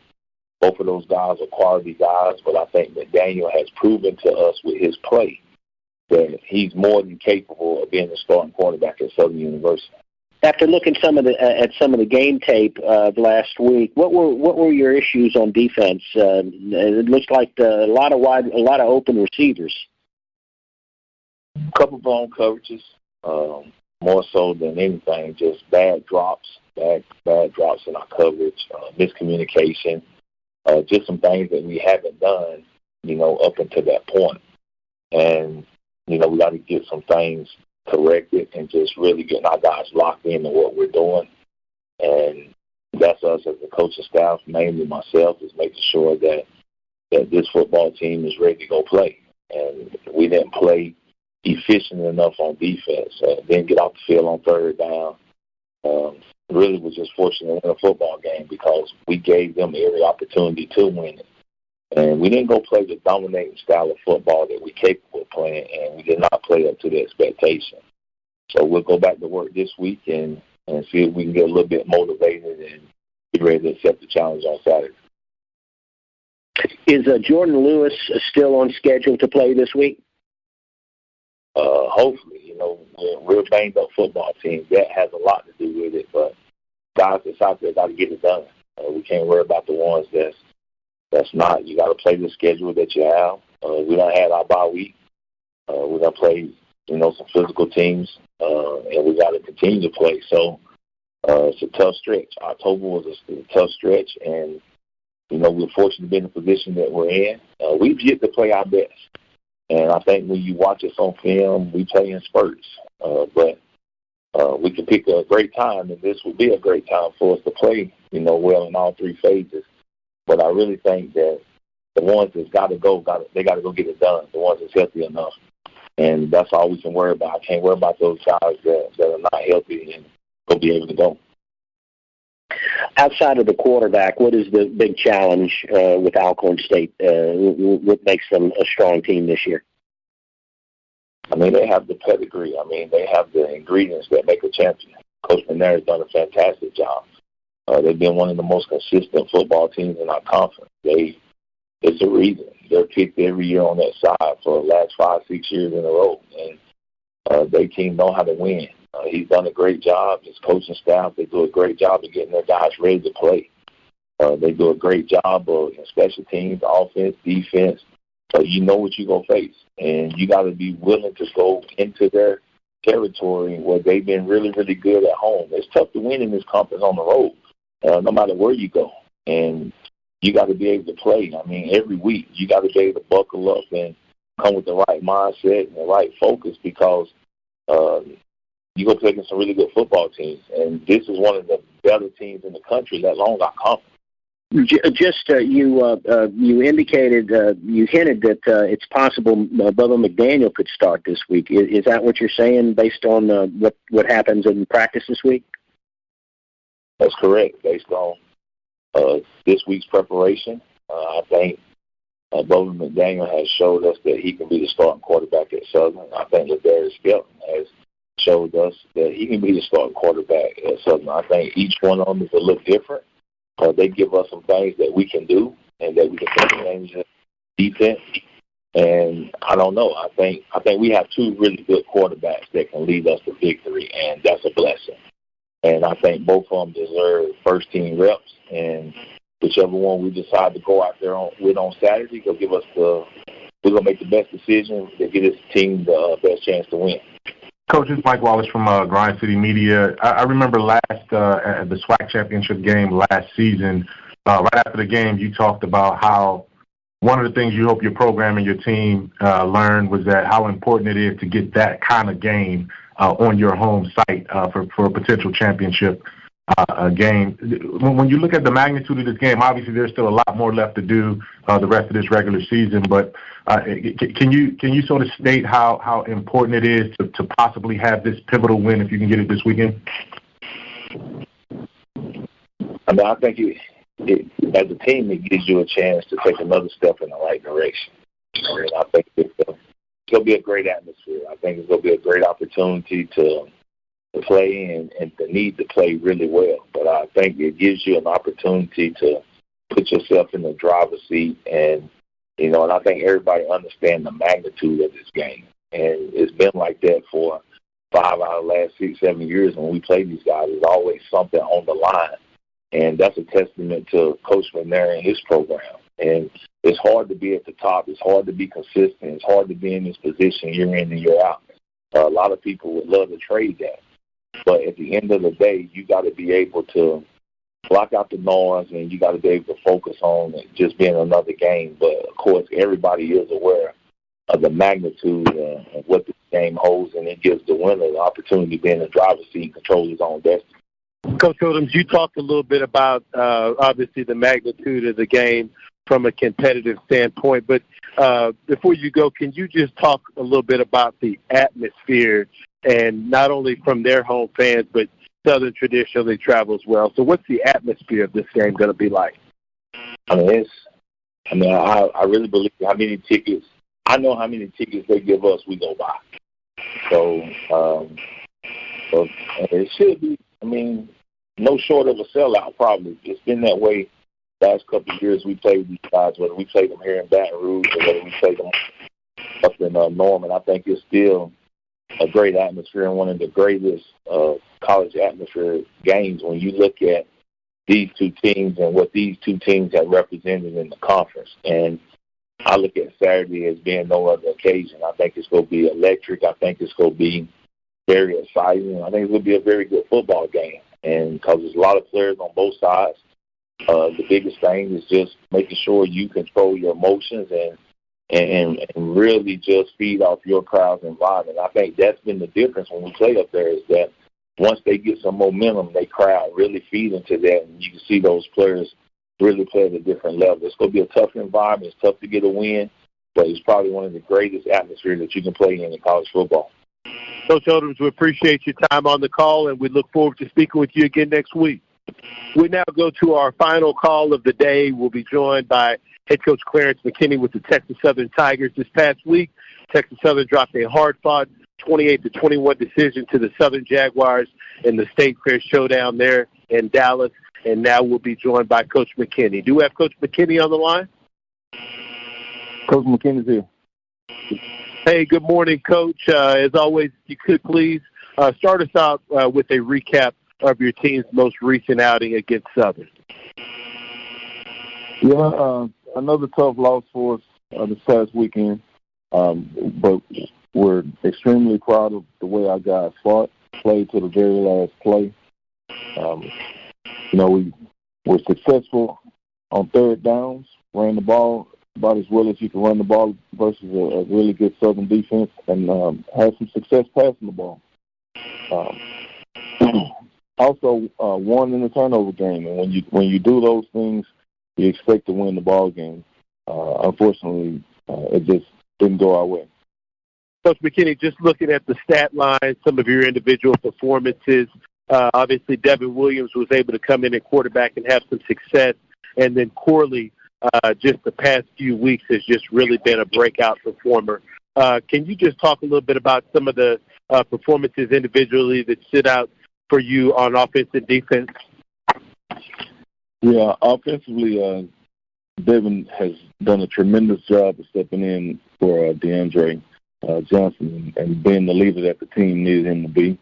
Speaker 3: both of those guys are quality guys, but I think that Daniel has proven to us with his play that he's more than capable of being the starting quarterback at Southern University.
Speaker 9: After looking at some of the game tape last week, what were your issues on defense? It looks like a lot of open receivers.
Speaker 3: A couple of blown coverages, more so than anything, just bad drops in our coverage, miscommunication, just some things that we haven't done, up until that point. And, we got to get some things corrected and just really getting our guys locked into what we're doing. And that's us as the coaching staff, mainly myself, is making sure that this football team is ready to go play. And we didn't play efficient enough on defense. Didn't get off the field on third down. Really was just fortunate to win a football game because we gave them every opportunity to win it. And we didn't go play the dominating style of football that we're capable of playing, and we did not play up to the expectation. So we'll go back to work this week and see if we can get a little bit motivated and be ready to accept the challenge on Saturday.
Speaker 9: Is Jordan Lewis still on schedule to play this week?
Speaker 3: Hopefully. We're a banged-up football team. That has a lot to do with it, but guys that's out there got to get it done. We can't worry about the ones that's not. You got to play the schedule that you have. We done had our bye week. We done played, some physical teams, and we got to continue to play. So it's a tough stretch. October was a tough stretch, and, we're fortunate to be in the position that we're in. We've yet to play our best. And I think when you watch us on film, we play in spurts. But we can pick a great time, and this would be a great time for us to play, well in all three phases. But I really think that the ones that's got to go, they got to go get it done, the ones that's healthy enough. And that's all we can worry about. I can't worry about those guys that are not healthy and will be able to go.
Speaker 9: Outside of the quarterback, what is the big challenge with Alcorn State? What makes them a strong team this year?
Speaker 3: They have the pedigree. They have the ingredients that make a champion. Coach McNair has done a fantastic job. They've been one of the most consistent football teams in our conference. It's a reason. They're picked every year on that side for the last 5-6 years in a row. And their team know how to win. He's done a great job. His coaching staff, they do a great job of getting their guys ready to play. They do a great job of special teams, offense, defense. So you know what you're going to face. And you got to be willing to go into their territory where they've been really, really good at home. It's tough to win in this conference on the road, no matter where you go. And you got to be able to play. Every week you got to be able to buckle up and come with the right mindset and the right focus because you go play against some really good football teams. And this is one of the better teams in the country, let alone our conference.
Speaker 9: Just you indicated, you hinted that it's possible Bubba McDaniel could start this week. Is that what you're saying based on what happens in practice this week?
Speaker 3: That's correct. Based on this week's preparation, I think Bowman McDaniel has showed us that he can be the starting quarterback at Southern. I think Ladarius Skelton has showed us that he can be the starting quarterback at Southern. I think each one of them is a little different. They give us some things that we can do and that we can take advantage of defense. And I don't know. I think we have two really good quarterbacks that can lead us to victory, and that's a blessing. And I think both of them deserve first-team reps. And whichever one we decide to go out there with on Saturday, we're gonna make the best decision to give this team the best chance to win.
Speaker 17: Coach, it's Mike Wallace from Grind City Media. I remember at the SWAC championship game last season, right after the game, you talked about how one of the things you hope your program and your team learned was that how important it is to get that kind of game on your home site for a potential championship game. When you look at the magnitude of this game, obviously there's still a lot more left to do the rest of this regular season, but can you sort of state how important it is to possibly have this pivotal win if you can get it this weekend?
Speaker 3: I mean, I think as a team, it gives you a chance to take another step in the right direction. And I think it's going to be a great atmosphere. I think it's going to be a great opportunity to play and the need to play really well. But I think it gives you an opportunity to put yourself in the driver's seat, and and I think everybody understands the magnitude of this game. And it's been like that for 5 out of the last 6, 7 years when we play these guys. There's always something on the line. And that's a testament to Coach McNair and his program. And it's hard to be at the top. It's hard to be consistent. It's hard to be in this position year in and year out. A lot of people would love to trade that. But at the end of the day, you got to be able to block out the noise, and you got to be able to focus on it just being another game. But, of course, everybody is aware of the magnitude of what this game holds, and it gives the winner the opportunity to be in the driver's seat and control his own destiny.
Speaker 2: Coach Odoms, you talked a little bit about, obviously, the magnitude of the game from a competitive standpoint. But before you go, can you just talk a little bit about the atmosphere, and not only from their home fans, but Southern traditionally travels well. So what's the atmosphere of this game going to be like?
Speaker 3: I really believe how many tickets – I know how many tickets they give us, we go buy. So it should be, no short of a sellout probably. It's been that way last couple of years we played these guys, whether we played them here in Baton Rouge or whether we played them up in Norman. I think it's still a great atmosphere and one of the greatest college atmosphere games when you look at these two teams and what these two teams have represented in the conference. And I look at Saturday as being no other occasion. I think it's going to be electric. I think it's going to be very exciting. I think it's going to be a very good football game. And because there's a lot of players on both sides, the biggest thing is just making sure you control your emotions and really just feed off your crowd's environment. I think that's been the difference when we play up there is that once they get some momentum, they crowd really feed into that, and you can see those players really play at a different level. It's going to be a tough environment. It's tough to get a win, but it's probably one of the greatest atmospheres that you can play in college football.
Speaker 2: Coach Odoms, we appreciate your time on the call, and we look forward to speaking with you again next week. We now go to our final call of the day. We'll be joined by head coach Clarence McKinney with the Texas Southern Tigers. This past week, Texas Southern dropped a hard-fought 28-21 decision to the Southern Jaguars in the State Fair showdown there in Dallas, and now we'll be joined by Coach McKinney. Do we have Coach McKinney on the line?
Speaker 6: Coach McKinney's here.
Speaker 2: Hey, good morning, Coach. As always, if you could please start us out with a recap of your team's most recent outing against Southern.
Speaker 6: Yeah, another tough loss for us this past weekend, but we're extremely proud of the way our guys fought, played to the very last play. We were successful on third downs, ran the ball about as well as you can run the ball versus a really good Southern defense, and had some success passing the ball. Also, won in the turnover game, and when you do those things, you expect to win the ball game. Unfortunately, it just didn't go our way.
Speaker 2: Coach McKinney, just looking at the stat line, some of your individual performances, Obviously, Devin Williams was able to come in at quarterback and have some success. And then Corley, just the past few weeks, has just really been a breakout performer. Can you just talk a little bit about some of the performances individually that stood out for you on offense and defense?
Speaker 18: Yeah, offensively, Devin has done a tremendous job of stepping in for DeAndre Johnson and being the leader that the team needed him to be.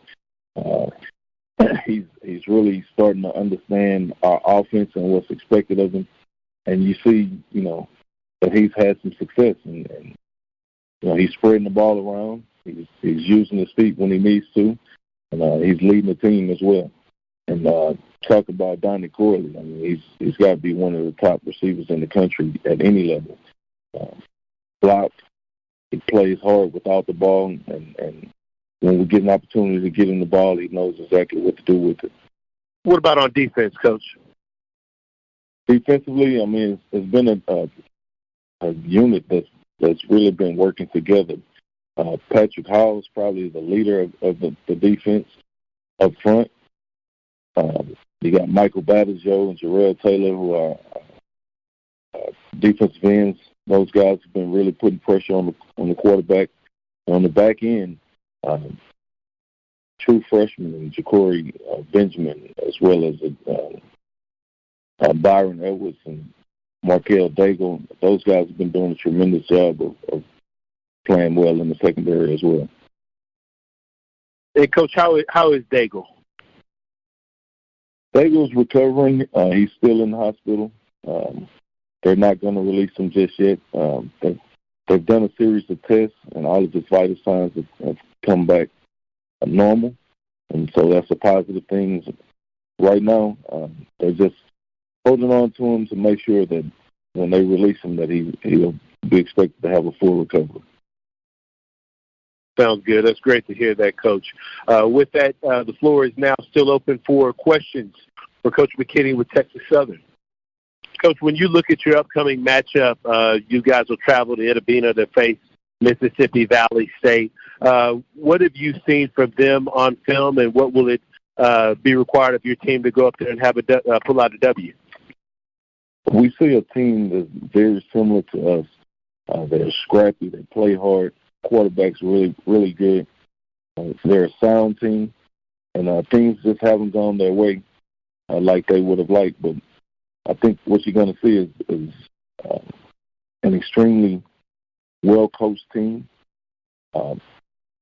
Speaker 18: He's really starting to understand our offense and what's expected of him. And you see, that he's had some success. And he's spreading the ball around. He's using his feet when he needs to. And he's leading the team as well. And talk about Donnie Corley. I mean, he's got to be one of the top receivers in the country at any level. Blocked. He plays hard without the ball. And when we get an opportunity to get him the ball, he knows exactly what to do with it.
Speaker 2: What about on defense, Coach?
Speaker 18: Defensively, I mean, it's been a unit that's really been working together. Patrick Hall is probably the leader of the defense up front. You got Michael Batterjo and Jarrell Taylor, who are defensive ends. Those guys have been really putting pressure on the quarterback. On the back end, true freshman Ja'Cory Benjamin, as well as Byron Edwards and Markel Daigle. Those guys have been doing a tremendous job of playing well in the secondary as well.
Speaker 2: Hey, Coach, how is Daigle?
Speaker 18: Daigle's recovering. He's still in the hospital. They're not going to release him just yet. They've done a series of tests, and all of his vital signs have come back normal. And so that's a positive thing. Right now, they're just holding on to him to make sure that when they release him that he'll be expected to have a full recovery.
Speaker 2: Sounds good. That's great to hear that, Coach. With that, the floor is now still open for questions for Coach McKinney with Texas Southern. Coach, when you look at your upcoming matchup, you guys will travel to Itta to face Mississippi Valley State. What have you seen from them on film, and what will it be required of your team to go up there and have pull out a W?
Speaker 18: We see a team that's very similar to us. They're scrappy. They play hard. Quarterback's really, really good. They're a sound team, and things just haven't gone their way like they would have liked. But I think what you're going to see is an extremely well-coached team on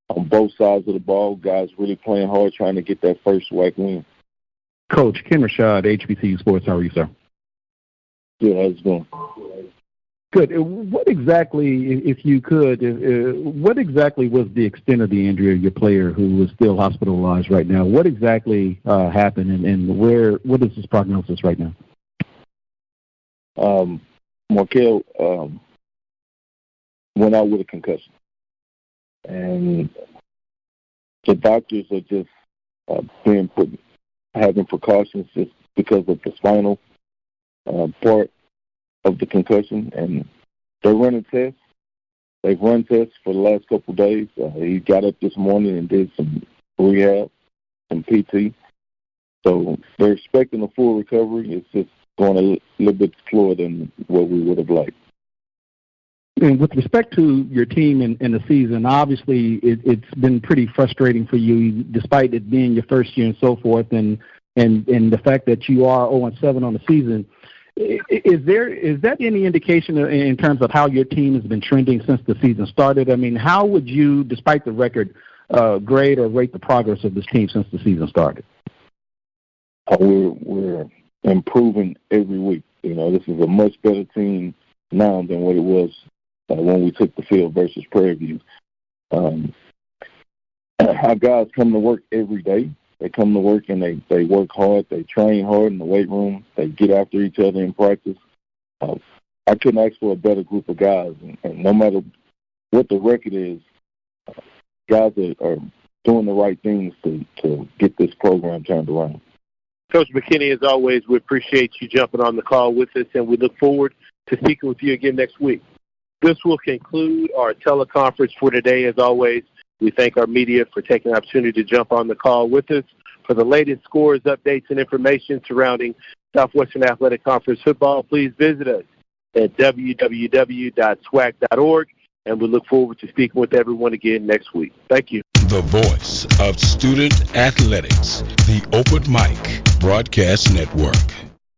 Speaker 18: both sides of the ball. Guys really playing hard, trying to get that first SWAC win.
Speaker 19: Coach Ken Rashad, HBCU Sports. How are you, sir?
Speaker 18: Good. How's it going?
Speaker 19: Good. What exactly, if you could, what exactly was the extent of the injury of your player who is still hospitalized right now? What exactly happened, and what is his prognosis right now?
Speaker 18: Markel went out with a concussion, and the doctors are just having precautions just because of the spinal part of the concussion, and they're running tests. They've run tests for the last couple of days. He got up this morning and did some rehab, some PT. So they're expecting a full recovery. It's just going a little bit slower than what we would have liked.
Speaker 19: And with respect to your team in the season, obviously it's been pretty frustrating for you, despite it being your first year and so forth, and the fact that you are 0-7 on the season. Is that any indication in terms of how your team has been trending since the season started? I mean, how would you, despite the record, grade or rate the progress of this team since the season started?
Speaker 18: We're improving every week. This is a much better team now than what it was when we took the field versus Prairie View. Our guys come to work every day. They come to work and they work hard. They train hard in the weight room. They get after each other in practice. I couldn't ask for a better group of guys. And no matter what the record is, guys are doing the right things to get this program turned around.
Speaker 2: Coach McKinney, as always, we appreciate you jumping on the call with us, and we look forward to speaking with you again next week. This will conclude our teleconference for today. As always, we thank our media for taking the opportunity to jump on the call with us. For the latest scores, updates, and information surrounding Southwestern Athletic Conference football, please visit us at www.swac.org, and we look forward to speaking with everyone again next week. Thank you.
Speaker 1: The voice of student athletics, the Open Mic Broadcast Network.